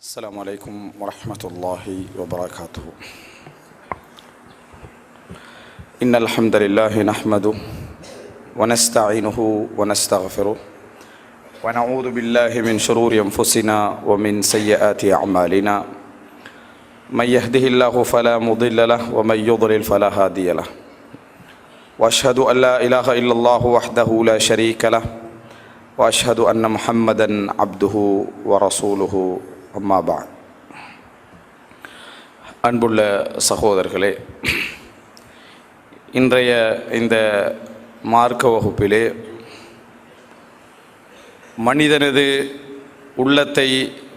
السلام عليكم ورحمة الله وبركاته. إن الحمد لله نحمده ونستعينه ونستغفره ونعوذ بالله من شرور أنفسنا ومن سيئات أعمالنا. من يهده الله فلا مضل له ومن يضلل فلا هادي له. وأشهد أن لا إله إلا الله وحده لا شريك له وأشهد أن محمدا عبده ورسوله. அம்மா பாத். அன்புள்ள சகோதரர்களே, இன்றைய இந்த மார்க்க வகுப்பிலே மனிதனது உள்ளத்தை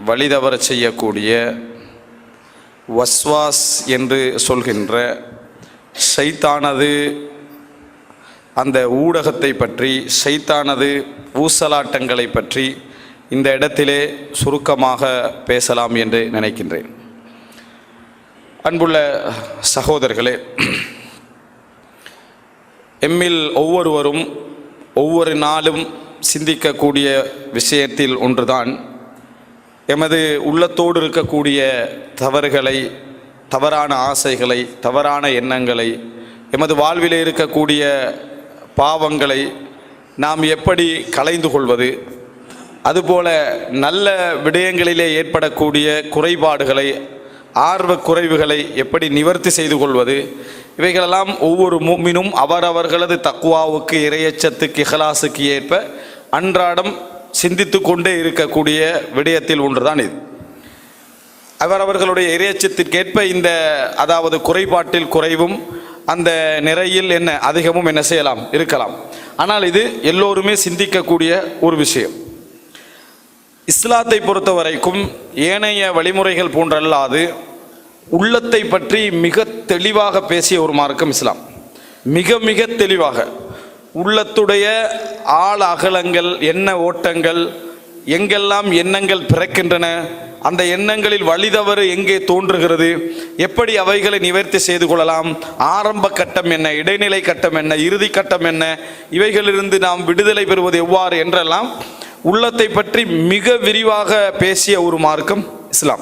வழிதவறச் செய்யக்கூடிய வஸ்வாஸ் என்று சொல்கின்ற ஷைத்தானது அந்த ஊடகத்தை பற்றி, ஷைத்தானது ஊசலாட்டங்களை பற்றி இந்த இடத்திலே சுருக்கமாக பேசலாம் என்று நினைக்கின்றேன். அன்புள்ள சகோதரர்களே, எம்மில் ஒவ்வொருவரும் ஒவ்வொரு நாளும் சிந்திக்கக்கூடிய விஷயத்தில் ஒன்றுதான் எமது உள்ளத்தோடு இருக்கக்கூடிய தவறுகளை, தவறான ஆசைகளை, தவறான எண்ணங்களை, எமது வாழ்விலே இருக்கக்கூடிய பாவங்களை நாம் எப்படி களைந்து கொள்வது, அதுபோல நல்ல விடயங்களிலே ஏற்படக்கூடிய குறைபாடுகளை, ஆர்வ குறைவுகளை எப்படி நிவர்த்தி செய்து கொள்வது, இவைகளெல்லாம் ஒவ்வொரு முஃமினும் அவரவர்களது தக்வாவுக்கு, இறையச்சத்துக்கு, இஹ்லாஸுக்கு ஏற்ப அன்றாடம் சிந்தித்து கொண்டே இருக்கக்கூடிய விடயத்தில் ஒன்றுதான் இது. அவரவர்களுடைய இறையச்சத்திற்கேற்ப இந்த குறைபாட்டில் குறைவும், அந்த நிறையில் அதிகமும் செய்யலாம், இருக்கலாம். ஆனால் இது எல்லோருமே சிந்திக்கக்கூடிய ஒரு விஷயம். இஸ்லாத்தை பொறுத்த வரைக்கும் ஏனைய வழிமுறைகள் போன்றல்லாது உள்ளத்தை பற்றி மிக தெளிவாக பேசிய ஒரு மார்க்கம் இஸ்லாம். மிக மிக தெளிவாக உள்ளத்துடைய ஆழ அகலங்கள், எண்ண ஓட்டங்கள், எங்கெல்லாம் எண்ணங்கள் பிறக்கின்றன, அந்த எண்ணங்களில் வழிதவறு எங்கே தோன்றுகிறது, எப்படி அவைகளை நிவர்த்தி செய்து கொள்ளலாம், ஆரம்ப கட்டம் என்ன, இடைநிலை கட்டம் என்ன, இறுதி கட்டம் என்ன, இவைகளிலிருந்து நாம் விடுதலை பெறுவது எவ்வாறு என்றெல்லாம் உள்ளத்தை பற்றி மிக விரிவாக பேசிய ஒரு மார்க்கம் இஸ்லாம்.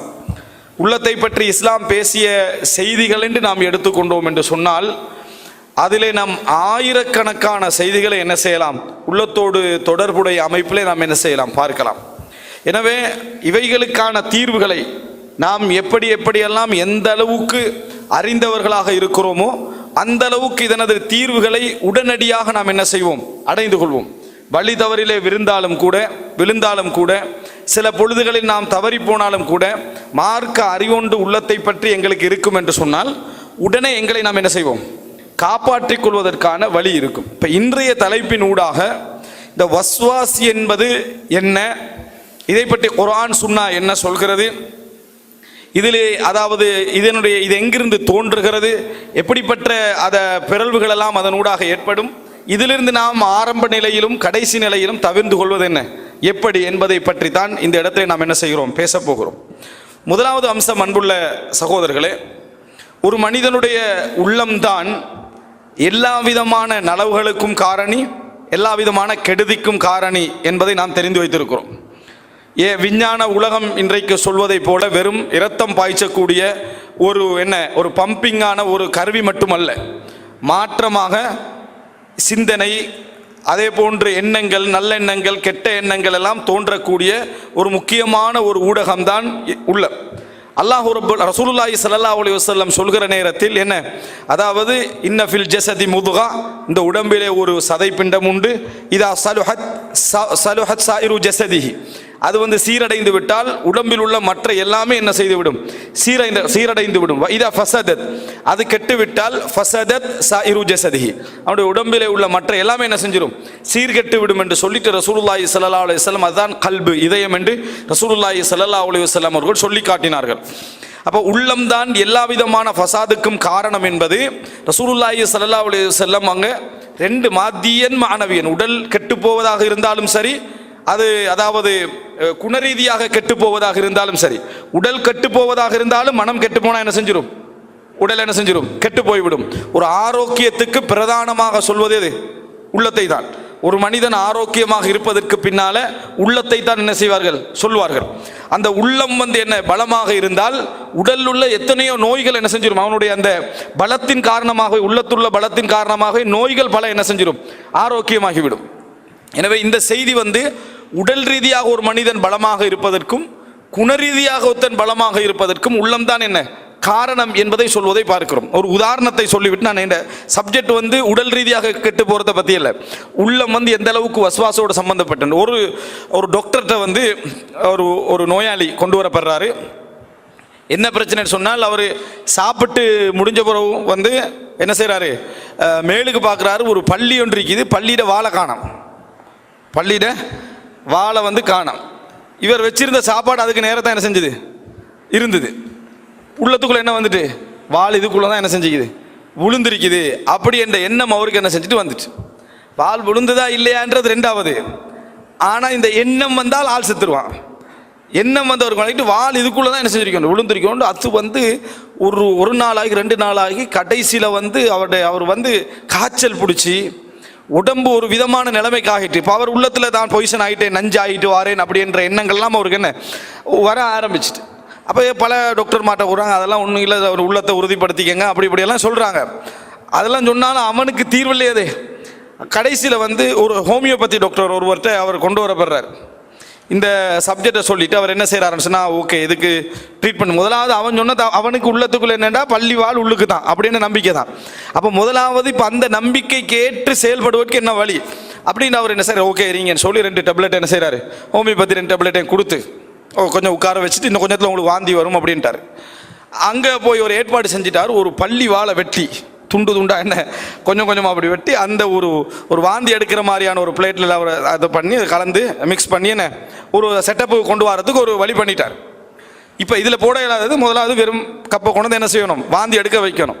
உள்ளத்தை பற்றி இஸ்லாம் பேசிய செய்திகள் என்று நாம் எடுத்துக்கொண்டோம் என்று சொன்னால் அதிலே நாம் ஆயிரக்கணக்கான செய்திகளை செய்யலாம், உள்ளத்தோடு தொடர்புடைய அமைப்பிலே நாம் செய்யலாம், பார்க்கலாம். எனவே இவைகளுக்கான தீர்வுகளை நாம் எப்படியெல்லாம் எந்த அளவுக்கு அறிந்தவர்களாக இருக்கிறோமோ அந்த அளவுக்கு இதனது தீர்வுகளை உடனடியாக நாம் செய்வோம், அடைந்து கொள்வோம். வழி தவறிலே விழுந்தாலும் கூட சில பொழுதுகளில் நாம் தவறி போனாலும் கூட மார்க்க அறிவொன்று உள்ளத்தை பற்றி எங்களுக்கு இருக்கும் என்று சொன்னால் உடனே எங்களை நாம் செய்வோம், காப்பாற்றிக் கொள்வதற்கான வழி இருக்கும். இப்போ இன்றைய தலைப்பின் ஊடாக இந்த வஸ்வாஸ் என்பது என்ன, இதை பற்றி குர்ஆன் சுன்னா என்ன சொல்கிறது, இதிலே இது எங்கிருந்து தோன்றுகிறது, எப்படிப்பட்ட பிறழ்வுகள் எல்லாம் அதனூடாக ஏற்படும், இதிலிருந்து நாம் ஆரம்ப நிலையிலும் கடைசி நிலையிலும் தவிர்ந்து கொள்வது எப்படி என்பதை பற்றி தான் இந்த இடத்தை நாம் செய்கிறோம், பேச போகிறோம். முதலாவது அம்சம், அன்புள்ள சகோதரர்களே, ஒரு மனிதனுடைய உள்ளம்தான் எல்லா விதமான நலவுகளுக்கும் காரணி, எல்லா விதமான கெடுதிக்கும் காரணி என்பதை நாம் தெரிந்து வைத்திருக்கிறோம். விஞ்ஞான உலகம் இன்றைக்கு சொல்வதை போல வெறும் இரத்தம் பாய்ச்சக்கூடிய ஒரு பம்பிங்கான ஒரு கருவி மட்டுமல்ல, மாற்றமாக சிந்தனை, அதே போன்று எண்ணங்கள், நல்லெண்ணங்கள், கெட்ட எண்ணங்கள் எல்லாம் தோன்றக்கூடிய ஒரு முக்கியமான ஒரு ஊடகம்தான் உள்ளம். அல்லாஹ் ரசூலுல்லாஹி ஸல்லல்லாஹு அலைஹி வஸல்லம் சொல்கிற நேரத்தில் இன்ன ஃபில் ஜஸதி முதுகா, இந்த உடம்பிலே ஒரு சதை பிண்டம் உண்டு, இதா சலுஹத் சாயிரு ஜஸதிஹி, அது சீரடைந்து விட்டால் உடம்பில் உள்ள மற்ற எல்லாமே செய்துவிடும், சீரடைந்து விடும். இதா ஃபஸதத், அது கெட்டுவிட்டால் ஃபஸதத் சாயிரு ஜஸதிஹி, அவருடைய உடம்பிலே உள்ள மற்ற எல்லாமே செஞ்சிடும், சீர்கெட்டு விடும் என்று சொல்லிட்டு ரசூலுல்லாஹி ஸல்லல்லாஹு அலைஹி வஸல்லம் அதுதான் கல்பு, இதயம் என்று ரசூலுல்லாஹி ஸல்லல்லாஹு அலைஹி வஸல்லம் அவர்கள் சொல்லி காட்டினார்கள். அப்போ உள்ளம்தான் எல்லா விதமான ஃபசாதுக்கும் காரணம் என்பது ரசூலுல்லாஹி ஸல்லல்லாஹு அலைஹி வஸல்லம் அங்கே ரெண்டு மாத்தியன் மானவியன், உடல் கெட்டு போவதாக இருந்தாலும் சரி, அது குணரீதியாக கெட்டு போவதாக இருந்தாலும் சரி, உடல் கெட்டு போவதாக இருந்தாலும் மனம் கெட்டு போனால் செஞ்சிடும், உடல் செஞ்சிடும், கெட்டு போய்விடும். ஒரு ஆரோக்கியத்துக்கு பிரதானமாக சொல்வது எது? உள்ளத்தை தான். ஒரு மனிதன் ஆரோக்கியமாக இருப்பதற்கு பின்னால உள்ளத்தை தான் என்ன செய்வார்கள் சொல்வார்கள். அந்த உள்ளம் வந்து என்ன பலமாக இருந்தால் உடலில் உள்ள எத்தனையோ நோய்கள் என்ன செஞ்சிடும், அவனுடைய அந்த பலத்தின் காரணமாக, உள்ளத்துள்ள பலத்தின் காரணமாக நோய்கள் பல என்ன செஞ்சிடும், ஆரோக்கியமாகிவிடும். எனவே இந்த செய்தி வந்து உடல் ரீதியாக ஒரு மனிதன் பலமாக இருப்பதற்கும் குணரீதியாக ஒருத்தன் பலமாக இருப்பதற்கும் உள்ளம்தான் என்ன காரணம் என்பதை சொல்வதை பார்க்கிறோம். ஒரு உதாரணத்தை சொல்லிவிட்டு நான் இந்த சப்ஜெக்ட் வந்து உடல் ரீதியாக கெட்டு போகிறத பற்றி இல்லை, உள்ளம் வந்து எந்த அளவுக்கு வசுவாசோடு சம்பந்தப்பட்ட ஒரு டாக்டர்கிட்ட வந்து ஒரு நோயாளி கொண்டு வரப்படுறாரு. என்ன பிரச்சனைன்னு சொன்னால், அவர் சாப்பிட்டு முடிஞ்ச பிறகு வந்து என்ன செய்கிறாரு, மேலுக்கு பார்க்குறாரு, ஒரு பள்ளி ஒன்று இருக்குது, பள்ளியிட வாழை காணோம், பள்ளியிட வாழை வந்து காணோம். இவர் வச்சிருந்த சாப்பாடு அதுக்கு நேரத்தை என்ன செஞ்சது இருந்தது, உள்ளத்துக்குள்ள என்ன வந்துட்டு வால் இதுக்குள்ள தான் என்ன செஞ்சுக்குது விழுந்திருக்குது. அப்படி என்ற எண்ணம் அவருக்கு என்ன செஞ்சுட்டு வந்துட்டு, வால் விழுந்ததா இல்லையான்றது ரெண்டாவது. ஆனால் இந்த எண்ணம் வந்தால் ஆள் செத்துருவான். எண்ணம் வந்து அவருக்கு வளைக்கிட்டு வால் இதுக்குள்ள தான் என்ன செஞ்சிருக்கணும் விழுந்திருக்கணும். அது வந்து ஒரு நாளாகி 2 நாளாகி கடைசியில் வந்து அவர் வந்து காய்ச்சல் பிடிச்சி உடம்பு ஒரு விதமான நிலைமைக்கு ஆகிட்டு, இப்போ அவர் உள்ளத்தில் தான் பொய்சன் ஆகிட்டேன், நஞ்சு ஆகிட்டு வாரேன் அப்படின்ற எண்ணங்கள்லாம் அவருக்கு என்ன வர ஆரம்பிச்சிட்டு. அப்போ பல டாக்டர் மாட்ட கூறாங்க, அதெல்லாம் ஒன்றும் இல்லை, அவர் உள்ளத்தை உறுதிப்படுத்திக்கங்க அப்படி இப்படியெல்லாம் சொல்கிறாங்க. அதெல்லாம் சொன்னாலும் அவனுக்கு தீர்வில்லையதே. கடைசியில் வந்து ஒரு ஹோமியோபதி டாக்டர் ஒருவர்கிட்ட அவர் கொண்டு வரப்படுறார். இந்த சப்ஜெக்டை சொல்லிவிட்டு அவர் என்ன செய்கிறாருன்னு சொன்னால், ஓகே இதுக்கு ட்ரீட்மெண்ட். முதலாவது அவன் சொன்னது அவனுக்கு உள்ளத்துக்குள்ளே என்னென்னா பள்ளி வாழ் உள்ளுக்கு தான் அப்படின்னு நம்பிக்கை தான். அப்போ முதலாவது இப்போ அந்த நம்பிக்கைக்கு ஏற்று செயல்படுவதற்கு என்ன வழி அப்படின்னு அவர் என்ன செய்கிறார், ஓகே இருங்கன்னு சொல்லி 2 டேப்லெட் என்ன செய்கிறாரு, ஹோமியோபதி 2 டேப்லெட்டையும் கொடுத்து கொஞ்சம் உட்கார வச்சுட்டு இன்னும் கொஞ்சத்தில் உங்களுக்கு வாந்தி வரும் அப்படின்ட்டார். அங்கே போய் ஒரு ஏற்பாடு செஞ்சிட்டார், ஒரு பள்ளி வாழை வெட்டி துண்டு துண்டா என்ன கொஞ்சம் கொஞ்சமாக அப்படி வெட்டி அந்த ஒரு வாந்தி எடுக்கிற மாதிரியான ஒரு பிளேட்டில் அவர் அதை பண்ணி கலந்து மிக்ஸ் பண்ணி என்ன ஒரு செட்டப்பு கொண்டு வரதுக்கு ஒரு வழி பண்ணிட்டார். இப்போ இதில் போட இல்லாதது முதலாவது வெறும் கப்பை கொண்டு வந்து என்ன செய்யணும், வாந்தி எடுக்க வைக்கணும்.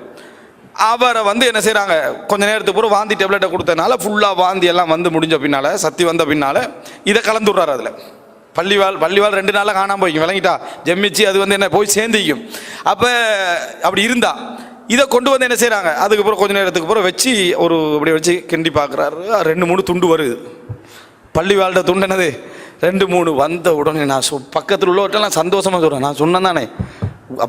அவரை வந்து என்ன செய்கிறாங்க, கொஞ்சம் நேரத்துக்கு பிறகு வாந்தி டேப்லெட்டை கொடுத்தனால ஃபுல்லாக வாந்தி எல்லாம் வந்து முடிஞ்ச பின்னால், சக்தி வந்த பின்னால் இதை கலந்து விட்றாரு. அதில் பள்ளிவாள் 2 நாளாக காணாமல் போய்க்கும், விளங்கிட்டா ஜெமிச்சு அது வந்து என்ன போய் சேர்ந்திக்கும். அப்போ அப்படி இருந்தா இதை கொண்டு வந்து என்ன செய்கிறாங்க, அதுக்கப்புறம் கொஞ்சம் நேரத்துக்கு அப்புறம் வச்சு அப்படி வச்சு கிண்டி பார்க்குறாரு. 2-3 துண்டு வருது, பள்ளி வாழ்கிற துண்டு என்னது 2-3 வந்த உடனே நான் பக்கத்தில் உள்ளவர்கிட்டலாம் சந்தோஷமாக சொல்கிறேன், நான் சொன்னேன் தானே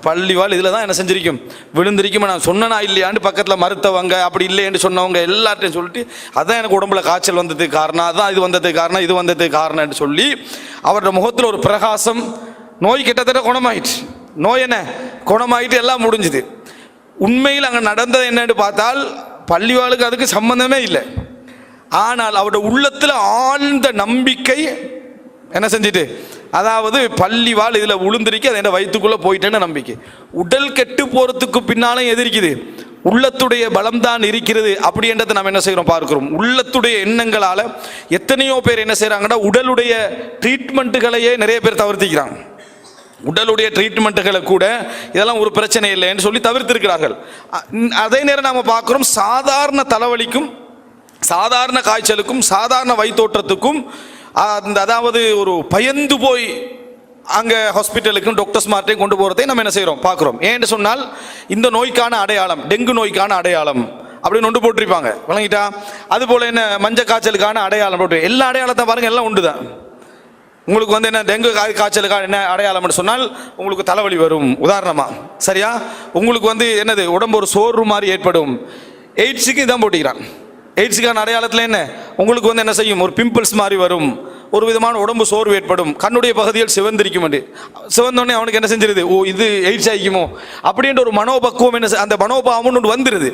பள்ளி வாழ் இதில் தான் என்ன செஞ்சிருக்கும் விழுந்திருக்கும், நான் சொன்னனா இல்லையான்னு பக்கத்தில் மறுத்தவங்க அப்படி இல்லைன்னு சொன்னவங்க எல்லார்ட்டையும் சொல்லிட்டு அதான் எனக்கு உடம்புல காய்ச்சல் வந்ததுக்கு காரணம், அதான் இது வந்ததுக்கு காரணம், இது வந்ததுக்கு காரணம்னு சொல்லி அவரோட முகத்தில் ஒரு பிரகாசம். நோய் கிட்டத்தட்ட குணமாயிட்டு, நோய் என்ன குணமாயிட்டு எல்லாம் முடிஞ்சுது. உண்மையில் அங்கே நடந்தது என்னன்னு பார்த்தால் பள்ளிவாளுக்கு அதுக்கு சம்பந்தமே இல்லை. ஆனால் அவருடைய உள்ளத்தில் ஆழ்ந்த நம்பிக்கை என்ன செஞ்சுட்டு, அதாவது பள்ளிவாள் இதில் உளுந்திருக்கு, அது என்ன வயிற்றுக்குள்ளே போயிட்டேன்னு நம்பிக்கை. உடல் கெட்டு போகிறதுக்கு பின்னாலும் எதிர்க்குது, உள்ளத்துடைய பலம்தான் இருக்கிறது அப்படின்றத நம்ம என்ன செய்கிறோம் பார்க்கிறோம். உள்ளத்துடைய எண்ணங்களால் எத்தனையோ பேர் என்ன செய்கிறாங்கன்னா உடலுடைய ட்ரீட்மெண்ட்டுகளையே நிறைய பேர் தவிர்த்திக்கிறாங்க. உடலுடைய ட்ரீட்மெண்ட்டுகளை கூட இதெல்லாம் ஒரு பிரச்சனை இல்லைன்னு சொல்லி தவிர்த்திருக்கிறார்கள். அதே நேரம் நாம் பார்க்குறோம், சாதாரண தலைவலிக்கும் சாதாரண காய்ச்சலுக்கும் சாதாரண வயிற்றோட்டத்துக்கும் அதாவது ஒரு பயந்து போய் அங்கே ஹாஸ்பிட்டலுக்கும் டாக்டர்ஸ் மார்ட்டையும் கொண்டு போகிறதை நம்ம என்ன செய்கிறோம் பார்க்குறோம். ஏன்னு சொன்னால் இந்த நோய்க்கான அடையாளம், டெங்கு நோய்க்கான அடையாளம் அப்படின்னு ஒன்று போட்டிருப்பாங்க, விளங்கிட்டா. அதுபோல் என்ன மஞ்சள் காய்ச்சலுக்கான அடையாளம் போட்டு எல்லா அடையாளத்தை பாருங்கள் எல்லாம் உண்டு தான். உங்களுக்கு வந்து என்ன டெங்கு காய்ச்சலுக்கான என்ன அடையாளம்னு சொன்னால் உங்களுக்கு தலைவலி வரும் உதாரணமாக, சரியா. உங்களுக்கு வந்து என்னது உடம்பு ஒரு சோர்வு மாதிரி ஏற்படும். எய்ட்ஸுக்கு இதான் போட்டிக்கிறான். எய்ட்ஸுக்கான அடையாளத்தில் என்ன உங்களுக்கு வந்து என்ன செய்யும், ஒரு பிம்பிள்ஸ் மாதிரி வரும், ஒரு விதமான உடம்பு சோர்வு ஏற்படும், கண்ணுடைய பகுதியில் சிவந்திருக்கும். சிவந்தோடனே அவனுக்கு என்ன செஞ்சிருது, ஓ இது எய்ட்ஸ் ஆகிக்குமோ அப்படின்ற ஒரு மனோபக்குவம் என்ன, அந்த மனோபாவம் ஒன்று வந்துடுது.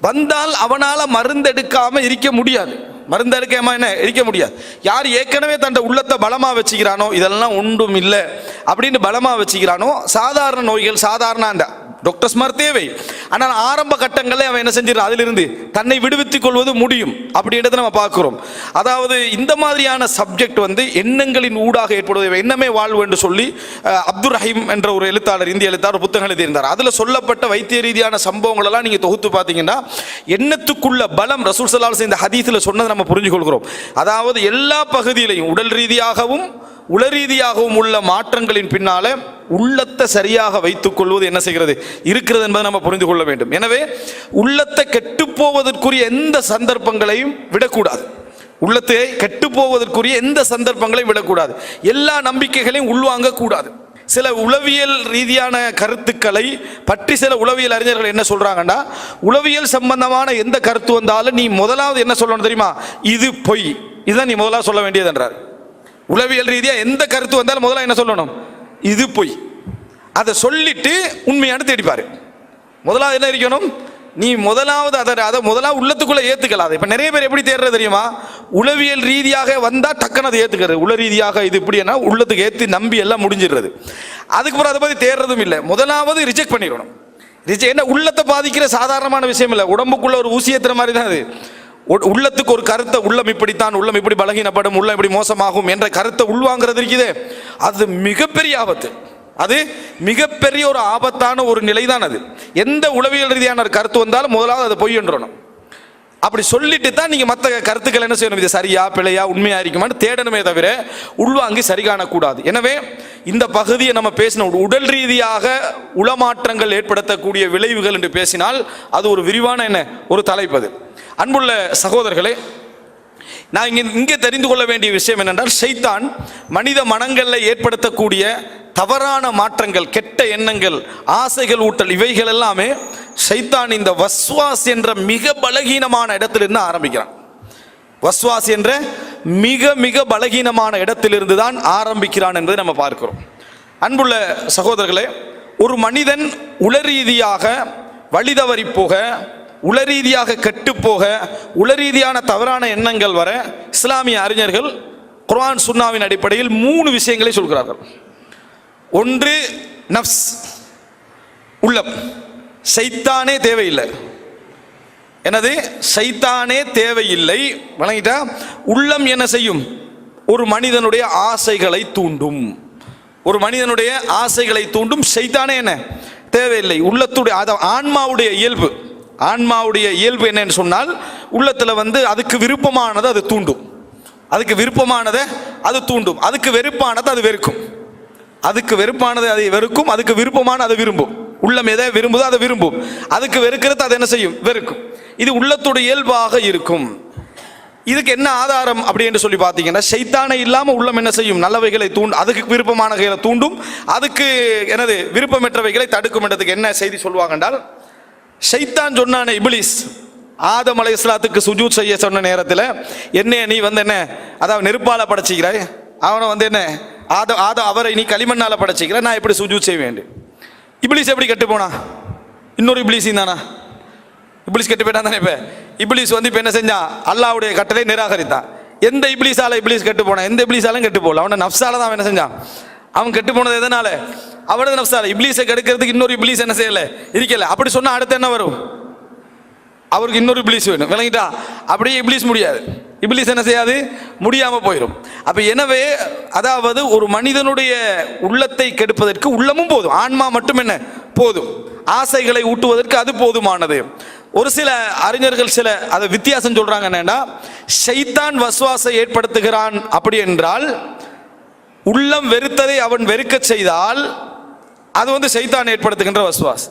வந்தால் அவனால் மருந்தெடுக்காமல் இருக்க முடியாது, மருந்தெடுக்காம என்ன இருக்க முடியாது. யார் ஏற்கனவே தன் உள்ளத்தை பலமாக வச்சுக்கிறானோ, இதெல்லாம் ஒன்றும் இல்லை அப்படின்னு பலமாக வச்சுக்கிறானோ, சாதாரண நோய்கள் சாதாரண அந்த டாக்டர்ஸ் மாதிரி தேவை. ஆனால் ஆரம்ப கட்டங்களே அவன் என்ன செஞ்சிடறான், அதிலிருந்து தன்னை விடுவித்துக் கொள்வது முடியும் அப்படின்றத நம்ம பார்க்கிறோம். அதாவது இந்த மாதிரியான சப்ஜெக்ட் வந்து எண்ணங்களின் ஊடாக ஏற்படுவது, எண்ணமே வாழ்வு என்று சொல்லி அப்துல் ரஹீம் என்ற ஒரு எழுத்தாளர், இந்திய எழுத்தாளர் புத்தகங்கள் எழுதியிருந்தார். அதில் சொல்லப்பட்ட வைத்திய ரீதியான சம்பவங்கள் எல்லாம் நீங்கள் தொகுத்து பார்த்தீங்கன்னா எண்ணத்துக்குள்ள பலம் ரசூல் ஸல்லல்லாஹு அலைஹி வஸல்லம் இந்த ஹதீஸில் சொன்னதை நம்ம புரிஞ்சு கொள்கிறோம். அதாவது எல்லா பகுதியிலையும் உடல் ரீதியாகவும் உள ரீதியாகவும் உள்ள மாற்றங்களின் பின்னால உள்ளத்தை சரியாக வைத்துக் கொள்வது என்ன செய்கிறது இருக்கிறது என்பதை நம்ம புரிந்து கொள்ள வேண்டும். எனவே உள்ளத்தை கெட்டு போவதற்குரிய எந்த சந்தர்ப்பங்களையும் விடக்கூடாது. உள்ளத்தை கெட்டு போவதற்குரிய எந்த சந்தர்ப்பங்களையும் விடக்கூடாது. எல்லா நம்பிக்கைகளையும் உள்வாங்க கூடாது. சில உளவியல் ரீதியான கருத்துக்களை பற்றி சில உளவியல் அறிஞர்கள் என்ன சொல்றாங்கன்னா, உளவியல் சம்பந்தமான எந்த கருத்து வந்தாலும் நீ முதலாவது என்ன சொல்லணும் தெரியுமா? இது பொய், இதுதான் நீ முதலாவது சொல்ல வேண்டியது என்றார். உளவியல் ரீதியா எந்த கருத்து வந்தாலும் முதல்ல என்ன சொல்லணும்? இது பொய். அதை சொல்லிட்டு உண்மையான தேடிப்பாரு. முதலாவது என்ன இருக்கணும்? நீ முதலாவது அதை முதலாவது உள்ளத்துக்குள்ள ஏத்துக்கலாது. இப்ப நிறைய பேர் எப்படி தேடுறது தெரியுமா? உளவியல் ரீதியாக வந்தா டக்குன்னு அதை ஏத்துக்கிறது. உள ரீதியாக இது இப்படின்னா உள்ளத்துக்கு ஏத்து நம்பி எல்லாம் முடிஞ்சிடுறது. அதுக்கப்புறம் அதை பத்தி தேடுறதும் இல்லை. முதலாவது ரிஜெக்ட் பண்ணிடணும். என்ன உள்ளத்தை பாதிக்கிற சாதாரணமான விஷயம் இல்லை. உடம்புக்குள்ள ஒரு ஊசி ஏத்துற மாதிரி தான் அது. உள்ளத்துக்கு ஒரு கருத்தை, உள்ளம் இப்படித்தான், உள்ளம் இப்படி பலகீனப்படும், உள்ளம் இப்படி மோசமாகும் என்ற கருத்தை உள்வாங்கிறது இருக்குதே, அது மிகப்பெரிய ஆபத்து. அது மிகப்பெரிய ஒரு ஆபத்தான ஒரு நிலை தான் அது. எந்த உளவியல் ரீதியான ஒரு கருத்து வந்தாலும் முதலாவது அதை பொய் என்றணும். அப்படி சொல்லிட்டு தான் நீங்க மற்ற கருத்துக்கள் என்ன செய்யணும்? இது சரியா பிழையா உண்மையா இருக்குமான்னு தேடணுமே தவிர உள்வாங்கி சரி காணக்கூடாது. எனவே இந்த பகுதியை நம்ம பேசின உடல் ரீதியாக உளமாற்றங்கள் ஏற்படுத்தக்கூடிய விளைவுகள் என்று பேசினால் அது ஒரு விரிவான என்ன ஒரு தலைப்பது. அன்புள்ள சகோதரர்களே, நான் இங்கே தெரிந்து கொள்ள வேண்டிய விஷயம் என்னென்றால், ஷைத்தான் மனித மனங்களில் ஏற்படுத்தக்கூடிய தவறான மாற்றங்கள், கெட்ட எண்ணங்கள், ஆசைகள் ஊட்டல், இவைகள் எல்லாமே ஷைத்தான் இந்த வஸ்வாஸ் என்ற மிக பலகீனமான இடத்திலிருந்து ஆரம்பிக்கிறான். வஸ்வாஸ் என்ற மிக மிக பலகீனமான இடத்திலிருந்து தான் ஆரம்பிக்கிறான் என்பதை நம்ம பார்க்கிறோம். அன்புள்ள சகோதரர்களே, ஒரு மனிதன் உளரீதியாக வழிதவறி போக, உளரீதியாக கெட்டு போக, உளரீதியான தவறான எண்ணங்கள் வர இஸ்லாமிய அறிஞர்கள் குர்ஆன் சுன்னாவின் அடிப்படையில் 3 விஷயங்களை சொல்கிறார்கள். ஒன்று நஃப்ஸ், உள்ளம். ஷைத்தானே தேவையில்லை. என்னது? ஷைத்தானே தேவையில்லை. வணங்கிட்டா? உள்ளம் என்ன செய்யும்? ஒரு மனிதனுடைய ஆசைகளை தூண்டும். ஒரு மனிதனுடைய ஆசைகளை தூண்டும். ஷைத்தானே என்ன தேவையில்லை. உள்ளத்துடைய ஆன்மாவுடைய இயல்பு, ஆன்மாவுடைய இயல்பு என்னன்னு சொன்னால், உள்ளத்தில் அதுக்கு விருப்பமானது அது தூண்டும், அதுக்கு விருப்பமானதை அது தூண்டும், அதுக்கு வெறுப்பானது அது வெறுக்கும், அதுக்கு வெறுப்பானது அதை வெறுக்கும், அதுக்கு விருப்பமான அதை விரும்பும். உள்ளம் எதை விரும்புதோ அதை விரும்பும், அதுக்கு வெறுக்கிறது அதை என்ன செய்யும்? வெறுக்கும். இது உள்ளத்துடைய இயல்பாக இருக்கும். இதுக்கு என்ன ஆதாரம் அப்படி என்று சொல்லி பார்த்தீங்கன்னா, ஷைத்தானை இல்லாமல் உள்ளம் என்ன செய்யும்? நல்லவைகளை தூண்டும், அதுக்கு விருப்பமானவைகளை தூண்டும், அதுக்கு எனது விருப்பமற்றவைகளை தடுக்கும். என்றதுக்கு என்ன செய்தி சொல்லுவாங்க என்றால், ஷைத்தான் சொன்னானே, இப்லீஸ் ஆதம் அலைஹிஸ்ஸலாத்துக்கு சுஜூத் செய்ய சொன்ன நேரத்தில், என்ன நீ என்ன அதாவது நெருப்பால படைச்சிக்கிறாய், அவனை என்ன அவரை நீ களிமண்ணால படைச்சிக்கிற, நான் எப்படி சுஜூத் செய்ய வேண்டும்? இப்லீஸ் எப்படி கெட்டு போனா? இன்னொரு இப்லீஸ் தானா? இப்லீஸ் கெட்டு போயிட்டான் தானே. இப்போ இப்லீஸ் இப்போ என்ன செஞ்சான்? அல்லாஹ்வுடைய கட்டளை நிராகரித்தான். எந்த இப்லீஸால இப்லீஸ் கெட்டு போனான்? எந்த இப்லீஸாலும் கெட்டு போகல. அவனை நஃப்ஸால தான் என்ன செஞ்சான்? அவன் கெட்டு போனது எதனால? அவனது நஃப்ஸால. இப்லீஸை கெடுக்கிறதுக்கு இன்னொரு இப்லீஸ் என்ன செய்யல, இருக்கல. அப்படி சொன்னா அடுத்து என்ன வரும்? அவருக்கு இன்னொரு இப்லீஸ் வேணும். விளங்கிட்டா? அப்படியே இப்லீஸ் முடியாது. இப்லீஸ் என்ன செய்யாது? முடியாம போயிடும். அப்ப எனவே அதாவது ஒரு மனிதனுடைய உள்ளத்தை கெடுப்பதற்கு உள்ளமும் போதும், ஆன்மா மட்டும் என்ன போதும், ஆசைகளை ஊட்டுவதற்கு அது போதுமானது. ஒரு சில அறிஞர்கள் சில அதை வித்தியாசம் சொல்றாங்க. என்னன்னா, ஷைத்தான் வஸ்வாசை ஏற்படுத்துகிறான் அப்படி என்றால், உள்ளம் வெறுத்ததை அவன் வெறுக்க செய்தால் அது ஷைத்தான் ஏற்படுத்துகின்ற வஸ்வாஸ்.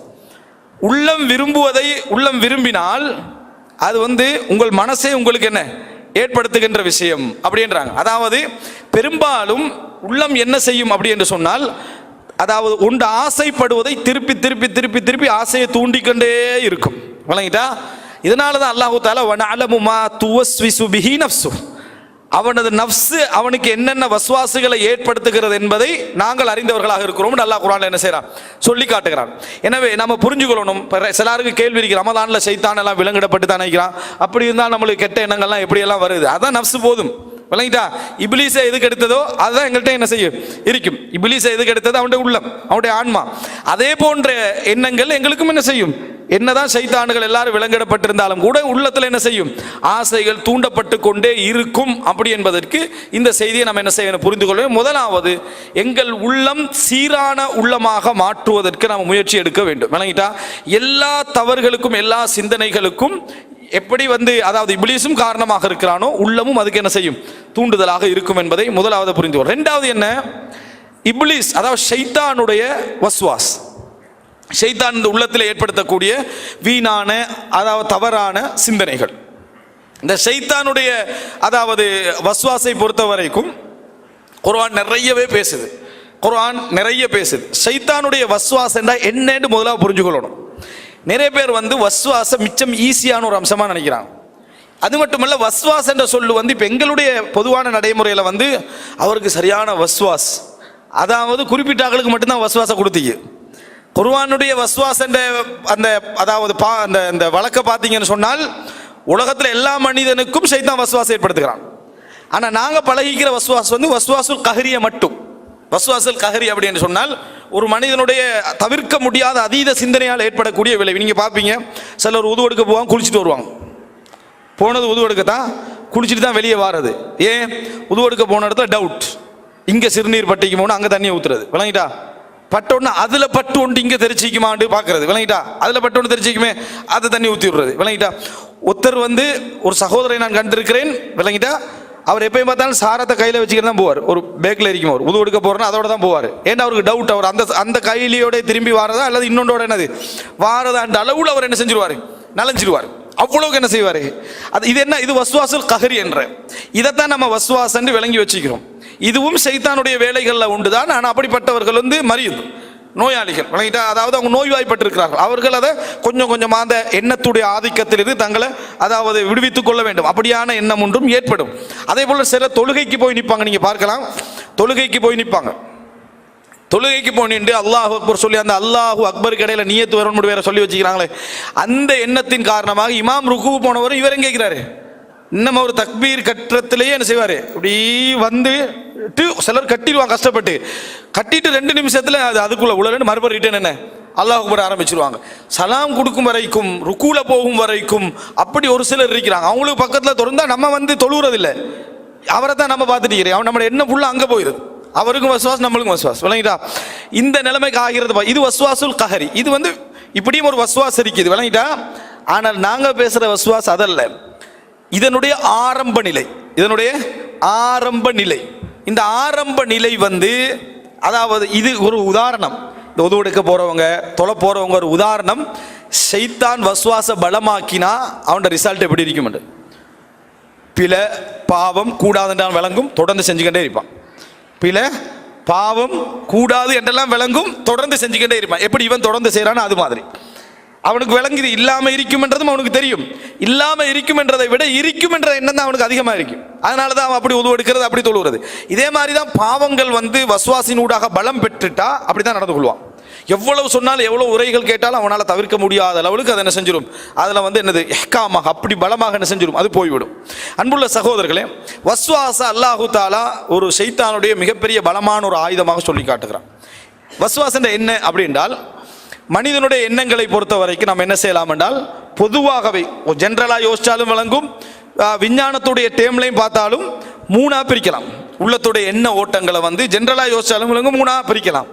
உள்ளம் விரும்புவதை உள்ளம் விரும்பினால் அது உங்கள் மனசே உங்களுக்கு என்ன ஏற்படுத்துகின்ற விஷயம் அப்படின்றாங்க. அதாவது பெரும்பாலும் உள்ளம் என்ன செய்யும் அப்படி என்று சொன்னால், அதாவது ஒன்று ஆசைப்படுவதை திருப்பி திருப்பி திருப்பி திருப்பி ஆசையை தூண்டிக்கொண்டே இருக்கும். வழங்கிட்டா? இதனால தான் அல்லாஹு தஆலா வனஅலமு மா துவஸ்விசு பிஹி நஃப்ஸு, அவனது நஃப்ஸ் அவனுக்கு என்னென்ன வஸ்வாசுகளை ஏற்படுத்துகிறது என்பதை நாங்கள் அறிந்தவர்களாக இருக்கிறோம். அல்லாஹ் குர்ஆன்ல என்ன செய்றான்? சொல்லி காட்டுகிறான். எனவே நம்ம புரிஞ்சுக்கொள்ளணும். சிலருக்கு கேள்வி இருக்கு, ரமதான்ல ஷைத்தான் எல்லாம் விலங்கிடப்பட்டு தான் நினைக்கிறான், அப்படி இருந்தால் நம்மளுக்கு கெட்ட எண்ணங்கள்லாம் எப்படி எல்லாம் வருது? அதான் நஃப்ஸ் போதும். விளங்கிட்டா? இப்லீஸை எதுக்கு எடுத்ததோ அதுதான் எங்கள்கிட்ட என்ன செய்யும் இருக்கும். இப்லீஸை எதுக்கு எடுத்தது? அவனுடைய உள்ளம், அவனுடைய ஆன்மா. அதே போன்ற எண்ணங்கள் எங்களுக்கும் என்ன செய்யும்? என்னதான் ஷைத்தான்கள் எல்லாரும் விலங்கிடப்பட்டிருந்தாலும் கூட உள்ளத்தில் என்ன செய்யும்? ஆசைகள் தூண்டப்பட்டு கொண்டே இருக்கும். அப்படி என்பதற்கு இந்த செய்தியை நம்ம என்ன செய்யணும்? புரிந்து கொள்ள. முதலாவது, எங்கள் உள்ளம் சீரான உள்ளமாக மாற்றுவதற்கு நாம் முயற்சி எடுக்க வேண்டும். விளங்கிட்டா? எல்லா தவறுகளுக்கும் எல்லா சிந்தனைகளுக்கும் எப்படி அதாவது இப்லீஸும் காரணமாக இருக்கிறானோ, உள்ளமும் அதுக்கு என்ன செய்யும்? தூண்டுதலாக இருக்கும் என்பதை முதலாவது புரிந்து கொள்ளும். ரெண்டாவது என்ன? இப்லீஸ் அதாவது ஷைத்தானுடைய வஸ்வாஸ், ஷைத்தான் இந்த உள்ளத்தில் ஏற்படுத்தக்கூடிய வீணான அதாவது தவறான சிந்தனைகள். இந்த ஷைத்தானுடைய அதாவது வஸ்வாஸை பொறுத்த வரைக்கும் குர்ஆன் நிறையவே பேசுது. குர்ஆன் நிறைய பேசுது. ஷைத்தானுடைய வஸ்வாஸ் என்றால் என்னன்னு முதல்ல புரிஞ்சுக்கொள்ளணும். நிறைய பேர் வஸ்வாசம் மிச்சம் ஈஸியான ஒரு அம்சமா நினைக்கிறாங்க. அது மட்டுமல்ல, வஸ்வாஸ் என்ற சொல்லு இப்போ எங்களுடைய பொதுவான நடைமுறையில் அவருக்கு சரியான வஸ்வாஸ், அதாவது குறிப்பிட்ட ஆட்களுக்கு மட்டும்தான் வஸ்வாசம் கொடுத்தீங்க. குர்ஆனுடைய வஸ்வாஸ் என்ற அந்த அதாவது அந்த வழக்கை பார்த்தீங்கன்னு சொன்னால் உலகத்தில் எல்லா மனிதனுக்கும் ஷைத்தான் வஸ்வாஸ் ஏற்படுத்துகிறான். ஆனால் நாங்கள் பழகிக்கிற வஸ்வாஸ் வஸ்வாசுல் கஹரிய மட்டும். வஸ்வாசுல் கஹரி அப்படின்னு சொன்னால் ஒரு மனிதனுடைய தவிர்க்க முடியாத அதீத சிந்தனையால் ஏற்படக்கூடிய விளைவு. நீங்கள் பார்ப்பீங்க, சிலர் உது எடுக்க போவாங்க, குளிச்சுட்டு வருவாங்க. போனது உது எடுக்கத்தான், குளிச்சுட்டு தான் வெளியே வாரது. ஏன்? உது எடுக்க போன இடத்துல டவுட், இங்கே சிறுநீர் பட்டிக்கு போனால் அங்கே தண்ணியை ஊற்றுறது, விளங்கிட்டா? பட்டோன்னு அதில் பட்டு ஒன்று இங்கே தெரிச்சிக்குமான்னு பார்க்கறது, விளங்கிட்டா? அதில் பட்டு ஒன்று தெரிச்சிக்குமே, அதை தண்ணி ஊற்றி விடுறது, விளங்கிட்டா? ஒருத்தர் ஒரு சகோதரை நான் கண்டிருக்கிறேன், விளங்கிட்டா? அவர் எப்பயும் பார்த்தாலும் சாரத்தை கையில் வச்சுக்கிட்டு தான் போவார். ஒரு பேக்கில் இருக்கும், அவர் உது எடுக்க போகிறேன்னா அதோட தான் போவார். ஏன்னா அவருக்கு டவுட், அவர் அந்த கையிலையோட திரும்பி வாரதா அல்லது இன்னொன்றோட என்னது வாரதான்ற அளவில் அவர் என்ன செஞ்சிருவார், நலஞ்சிருவார். அவ்வளோக்கு என்ன செய்வார்? இது என்ன? இது வஸ்வாசுல் கஹரி என்ற இதைத்தான் நம்ம வஸ்வாசன்னு விளங்கி வச்சுக்கிறோம். இதுவும் ஷைத்தானுடைய வேலைகளில் உண்டு தான். ஆனால் அப்படிப்பட்டவர்கள் மரியது நோயாளிகள், விளங்கிட்டா? அதாவது அவங்க நோய்வாய்ப்பட்டிருக்கிறார்கள். அவர்கள் அதை கொஞ்சம் கொஞ்சமாக அந்த எண்ணத்துடைய ஆதிக்கத்திலிருந்து தங்களை அதாவது விடுவித்துக் கொள்ள வேண்டும். அப்படியான எண்ணம் ஒன்றும் ஏற்படும். அதே போல் சில தொழுகைக்கு போய் நிற்பாங்க. நீங்கள் பார்க்கலாம், தொழுகைக்கு போய் நிற்பாங்க. தொழுகைக்கு போய் நின்று அல்லாஹு அக்பர் சொல்லி அந்த அல்லாஹு அக்பர் கடையில் நியத்து வரணும் வேற சொல்லி வச்சுக்கிறாங்களே, அந்த எண்ணத்தின் காரணமாக இமாம் ருக்கு போனவரும் இவரும் கேட்கிறாரு. இன்னும் ஒரு தக்பீர் கட்டுறதுலேயே என்ன செய்வார், இப்படி சிலர் கட்டிடுவாங்க, கஷ்டப்பட்டு கட்டிட்டு 2 நிமிஷத்தில் அதுக்குள்ள உள்ள மறுபடியும் ரிட்டர்ன் என்ன அல்லாஹ் அக்பர் ஆரம்பிச்சிருவாங்க. சலாம் கொடுக்கும் வரைக்கும், ருக்கூல போகும் வரைக்கும் அப்படி ஒரு சிலர் இருக்கிறாங்க. அவங்களுக்கு பக்கத்தில் திறந்தா நம்ம தொழுவுறதில்லை, அவரை தான் நம்ம பார்த்துட்டு இருக்கிறோம். அவன் நம்ம என்ன ஃபுல்லாக அங்கே போயிடுது. அவருக்கும் வஸ்வாஸ், நம்மளுக்கும் வஸ்வாஸ், விளங்கிட்டா? இந்த நிலைமைக்கு ஆகிறது. இது வஸ்வாசுல் கஹரி. இது இப்படியும் ஒரு வஸ்வாஸ் இருக்குது, விளங்கிட்டா? ஆனால் நாங்கள் பேசுகிற வஸ்வாஸ் அதல்ல. இதனுடைய ஆரம்ப நிலை, இதனுடைய ஆரம்ப நிலை. இந்த ஆரம்ப நிலை அதாவது இது ஒரு உதாரணம். இந்த உது எடுக்க போறவங்க, தொலை போறவங்க ஒரு உதாரணம். ஷைத்தான் வஸ்வாச பலமாக்கினா அவனோட ரிசல்ட் எப்படி இருக்கும்? பிழை பாவம் கூடாதுன்றான் விளங்கும், தொடர்ந்து செஞ்சுக்கிட்டே இருப்பான். பிழை பாவம் கூடாது என்றெல்லாம் விளங்கும், தொடர்ந்து செஞ்சுக்கிட்டே இருப்பான். எப்படி இவன் தொடர்ந்து செய்யறான்னு அது மாதிரி அவனுக்கு விளங்குது. இல்லாமல் இருக்கும் என்றதும் அவனுக்கு தெரியும். இல்லாமல் இருக்கும் என்றதை விட இருக்கும் என்ற எண்ணம் தான் அவனுக்கு அதிகமாக இருக்கும். அதனால தான் அவன் அப்படி உது எடுக்கிறது, அப்படி தொழுகிறது. இதே மாதிரி தான் பாவங்கள் வஸ்வாசினூடாக பலம் பெற்றுட்டா அப்படி தான் நடந்து கொள்வான். எவ்வளவு சொன்னாலும் எவ்வளவு உரைகள் கேட்டாலும் அவனால் தவிர்க்க முடியாத அளவுக்கு அதை என்ன செஞ்சிடும், அதில் என்னது எஹ்காமாக அப்படி பலமாக என்ன செஞ்சிடும், அது போய்விடும். அன்புள்ள சகோதரர்களே, வஸ்வாச அல்லாஹு தாலா ஒரு ஷைத்தானுடைய மிகப்பெரிய பலமான ஒரு ஆயுதமாக சொல்லி காட்டுகிறான். வஸ்வாசன் என்ன அப்படின்றால், மனிதனுடைய எண்ணங்களை பொறுத்த வரைக்கும் நம்ம என்ன செய்யலாம் என்றால், பொதுவாகவே ஜென்ரலாக யோசித்தாலும் விளங்கும், விஞ்ஞானத்துடைய டேம்லையும் பார்த்தாலும் 3ஆக பிரிக்கலாம். உள்ளத்துடைய எண்ண ஓட்டங்களை ஜென்ரலாக யோசித்தாலும் விளங்கும் 3ஆக பிரிக்கலாம்.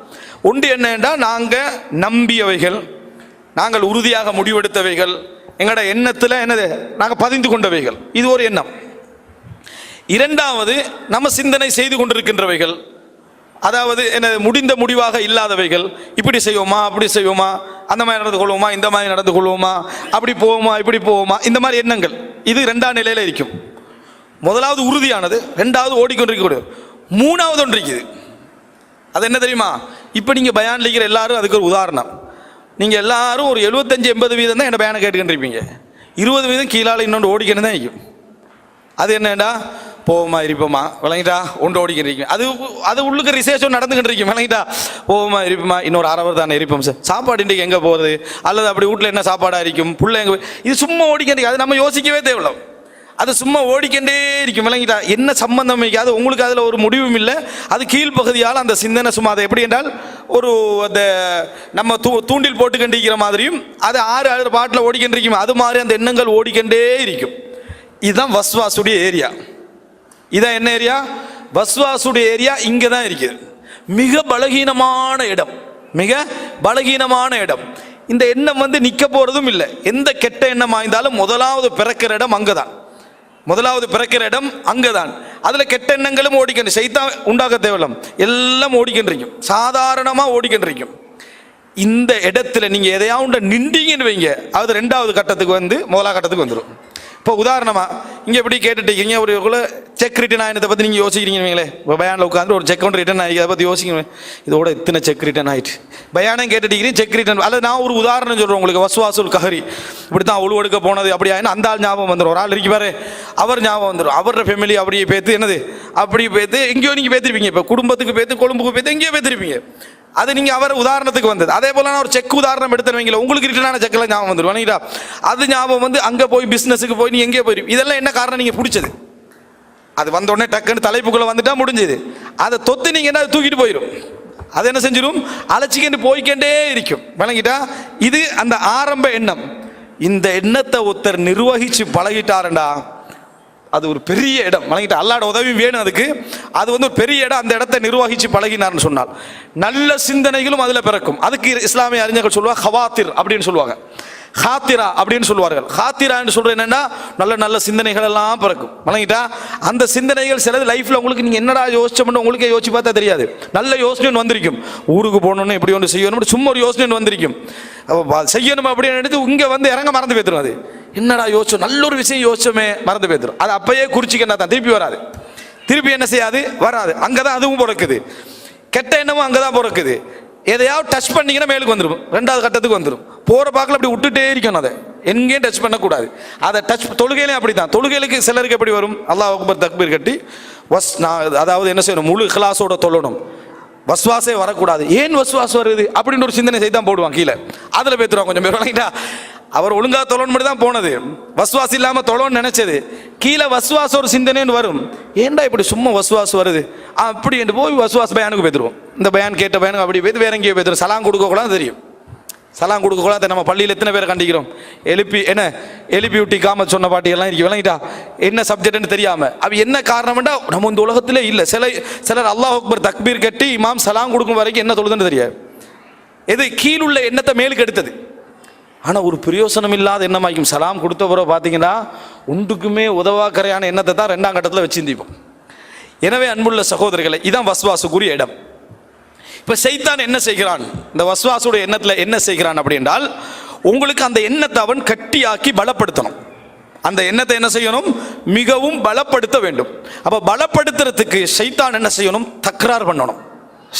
ஒன்று என்ன என்றால், நாங்கள் நம்பியவைகள், நாங்கள் உறுதியாக முடிவெடுத்தவைகள், எங்களோட எண்ணத்தில் என்னது நாங்கள் பதிந்து கொண்டவைகள், இது ஒரு எண்ணம். இரண்டாவது நம்ம சிந்தனை செய்து கொண்டிருக்கின்றவைகள், அதாவது என்ன முடிந்த முடிவாக இல்லாதவைகள். இப்படி செய்வோமா, அப்படி செய்வோமா, அந்த மாதிரி நடந்து கொள்வோமா, இந்த மாதிரி நடந்து கொள்வோமா, அப்படி போவோமா, இப்படி போவோமா, இந்த மாதிரி எண்ணங்கள். இது 2ஆம் நிலையில் இருக்கும். முதலாவது உறுதியானது, 2வது ஓடிக்கொண்டிருக்கக்கூடிய, 3வது ஒன்று இருக்குது. அது என்ன தெரியுமா? இப்போ நீங்கள் பயான் அளிக்கிற எல்லாரும் அதுக்கு ஒரு உதாரணம். நீங்கள் எல்லாரும் ஒரு 75-80% தான் என்ன பயானை கேட்டுக்கிட்டுருப்பீங்க. 20% கீழால் இன்னொன்று ஓடிக்கணும் தான் இருக்கும். அது என்னடா, போவோமா இருப்போமா, விளங்கிட்டா, ஒன்று ஓடிக்கிட்டு அது உள்ளுக்கு ரிசர்ச்சும் நடந்துக்கிட்டு இருக்கும். விளங்கிட்டா, போவோமா இருப்போமா, இன்னொரு 1 hour தானே இருப்போம் சார், சாப்பாடு இன்றைக்கு எங்கே போகிறது, அல்லது அப்படி வீட்டில் என்ன சாப்பாடாக இருக்கும், புள்ள எங்கே, இது சும்மா ஓடிக்கிட்டு, அது நம்ம யோசிக்கவே தேவையில்லை, அது சும்மா ஓடிக்கிட்டே இருக்கும். விளங்கிட்டா, என்ன சம்பந்தம் வைக்காது உங்களுக்கு, அதில் ஒரு முடிவும் இல்லை. அது கீழ்ப்பகுதியால் அந்த சிந்தனை சும்மா, அதை எப்படி என்றால் ஒரு அந்த நம்ம தூண்டில் போட்டுக்கிண்டிருக்கிற மாதிரியும் அது 6 பாட்டில் ஓடிக்கிட்டு அது மாதிரி அந்த எண்ணங்கள் ஓடிக்கிட்டே இருக்கும். இதுதான் வஸ்வாசுடைய ஏரியா. இதான் என்ன ஏரியா? வஸ்வாசுடைய ஏரியா இங்கே தான் இருக்குது. மிக பலகீனமான இடம், மிக பலகீனமான இடம். இந்த எண்ணம் நிற்க போகிறதும் இல்லை. எந்த கெட்ட எண்ணம் ஆய்ந்தாலும் முதலாவது பிறக்கிற இடம் அங்கே தான், முதலாவது பிறக்கிற இடம் அங்கே தான். அதில் கெட்ட எண்ணங்களும் ஓடிக்கின்ற, சைத்தான் உண்டாக்க தேவையில்லை, எல்லாம் ஓடிக்கின்றிருக்கும், சாதாரணமாக ஓடிக்கின்றிருக்கும். இந்த இடத்துல நீங்கள் எதையாவது நின்றீங்கன்னு வைங்க, அது 2வது கட்டத்துக்கு முதலாவது கட்டத்துக்கு வந்துடும். இப்போ உதாரணமாக இங்கே எப்படி கேட்டுட்டீங்க ஒரு செக் ரிட்டர்ன் ஆகினதை பற்றி நீங்கள் யோசிக்கிறீங்களே, இப்போ பயானில் உட்காந்து ஒரு செக் ஒன்று ரிட்டர்ன் ஆகி அதை பற்றி யோசிக்கிறேன், இதோட இத்தனை செக் ரிட்டர்ன் ஆகிட்டு பயானம் கேட்டுட்டீங்க செக் ரிட்டர்ன். அல்லது நான் ஒரு உதாரணம் சொல்கிறேன் உங்களுக்கு, வஸ்வாசுல் கஹரி, இப்படி தான் உழுவெடுக்க போனது அப்படி ஆகினா அந்த ஆள் ஞாபகம் வந்துடும். ஒரு ஆள் இருப்பாரு, அவர் ஞாபகம் வந்துடும், அவரோட ஃபேமிலி அப்படியே பேத்து என்னது அப்படி பேத்து எங்கேயோ நீங்கள் பேத்திருப்பீங்க, இப்போ குடும்பத்துக்கு பேத்து கொழும்புக்கு பேத்து எங்கேயோ பேத்திருப்பீங்க. அது நீங்கள் அவர் உதாரணத்துக்கு வந்தது. அதே போல் நான் ஒரு செக் உதாரணம் எடுத்துருவீங்களா, உங்களுக்கு ரிட்டர்னான செக்கெல்லாம் ஞாபகம் வந்துடும் இல்லைங்களா, அது ஞாபகம் வந்து அங்கே போய் பிஸ்னஸுக்கு போய் நீ எங்கேயோ போயிடும். இதெல்லாம் என்ன காரணம், நீங்கள் பிடிச்சது அது வந்த உடனே டக்குன்னு தலைப்புக்குள்ளே வந்துட்டா முடிஞ்சது. அதை தொத்து நீங்கள் என்ன தூக்கிட்டு போயிடும், அது என்ன செஞ்சிடும், அழைச்சிக்கிட்டு போய்கிட்டே இருக்கும் விளங்கிட்டா. இது அந்த ஆரம்ப எண்ணம். இந்த எண்ணத்தை ஒருத்தர் நிர்வகித்து பழகிட்டாருண்டா அது ஒரு பெரிய இடம் வழங்கிட்டு, அல்லாட உதவி வேணும் அதுக்கு. அது வந்து ஒரு பெரிய இடம். அந்த இடத்தை நிர்வகித்து பழகினார்னு சொன்னால் நல்ல சிந்தனைகளும் அதில் பிறக்கும். அதுக்கு இஸ்லாமிய அறிஞர்கள் சொல்லுவாங்க ஹவாத்திர் அப்படின்னு சொல்லுவாங்க, ஹாத்திரா அப்படின்னு சொல்லுவார்கள். ஹாத்திரான்னு சொல்றது என்னன்னா நல்ல நல்ல சிந்தனைகள் எல்லாம் பிறக்கும் வழங்கிட்டா. அந்த சிந்தனைகள் சிலது லைஃப்ல உங்களுக்கு நீங்க என்னடா யோசிச்சோம்னு உங்களுக்கே யோசிச்சு பார்த்தா தெரியாது. நல்ல யோசனை வந்திருக்கும், ஊருக்கு போகணும்னு எப்படி ஒன்று செய்யணும் சும்மா ஒரு யோசனை வந்திருக்கும், செய்யணும் அப்படின்னு எடுத்து இங்க வந்து இறங்க மறந்து போய்த்துரும். அது என்னடா யோசிச்சோம், நல்ல ஒரு விஷயம் யோசிச்சோமே மறந்து போய்த்துரும். அது அப்பயே குறிச்சிக்கன்னா தான் திருப்பி வராது, திருப்பி என்ன செய்யாது வராது. அங்கதான் அதுவும் பிறக்குது, கெட்ட எண்ணமும் அங்கதான் பிறக்குது. எதையாவது டச் பண்ணிங்கன்னா மேலுக்கு வந்துடும், ரெண்டாவது கட்டத்துக்கு வந்துடும். போகிற பார்க்கல அப்படி விட்டுட்டே இருக்கணும், அதை எங்கேயும் டச் பண்ணக்கூடாது. அதை டச் தொழுகையிலையும் அப்படி தான். தொழுகைகளுக்கு சிலருக்கு எப்படி வரும், அல்லாஹ் அக்பர் தக்பீர் கட்டி அதாவது என்ன செய்யணும், முழு இஹ்லாஸோட தொழணும், வஸ்வாசே வரக்கூடாது. ஏன் வஸ்வாஸ் வருது அப்படின்னு ஒரு சிந்தனை செய்து தான் போடுவான் கீழே, அதில் பேத்துருவான் கொஞ்சம் பேர் வழங்கிட்டா. அவர் ஒழுங்கா தொழணும் மட்டும் தான் போனது, வஸ்வாஸ் இல்லாமல் தொழணும்னு நினைச்சது. கீழே வஸ்வாஸ் ஒரு சிந்தனைன்னு வரும், ஏன்டா இப்படி சும்மா வஸ்வாஸ் வருது அப்படி என்று போய் வஸ்வாஸ் பயானுக்கு பேத்துருவோம். இந்த பயான் கேட்ட பயானுக்கு அப்படி பேத்து வேற எங்கேயோ பேத்துரும். சலாம் கொடுக்கக்கூடாது தெரியும், சலாம் கொடுக்கக்கூடாது. நம்ம பள்ளியில் எத்தனை பேரை கண்டிக்கிறோம், எழுப்பி விட்டி காம சொன்ன பாட்டியெல்லாம் இருக்கு விளங்கிட்டா, என்ன சப்ஜெக்ட்னு தெரியாம. அது என்ன காரணம்டா நம்ம இந்த உலகத்திலே இல்லை. சிலர் அல்லாஹ் அக்பர் தக்பீர் கட்டி இமாம் சலாம் கொடுக்கும் வரைக்கும் என்ன தொழுதுன்னு தெரியாது. எது கீழுள்ள எண்ணத்தை மேலுக்கு எடுத்தது. ஆனால் ஒரு பிரயோசனம் இல்லாத எண்ணமாக்கும். சலாம் கொடுத்த பிறகு பார்த்தீங்கன்னா ஒன்றுக்குமே உதவாக்கரையான எண்ணத்தை தான் ரெண்டாம் கட்டத்தில் வச்சிருந்தோம். எனவே அன்புள்ள சகோதரர்களை, இதான் வஸ்வாசுக்குரிய இடம். இப்போ சைத்தான் என்ன செய்கிறான், இந்த வஸ்வாசுடைய எண்ணத்தில் என்ன செய்கிறான் அப்படி என்றால், உங்களுக்கு அந்த எண்ணத்தை அவன் கட்டியாக்கி பலப்படுத்தணும். அந்த எண்ணத்தை என்ன செய்யணும், மிகவும் பலப்படுத்த வேண்டும். அப்போ பலப்படுத்துறதுக்கு சைத்தான் என்ன செய்யணும், தக்ரார் பண்ணணும்.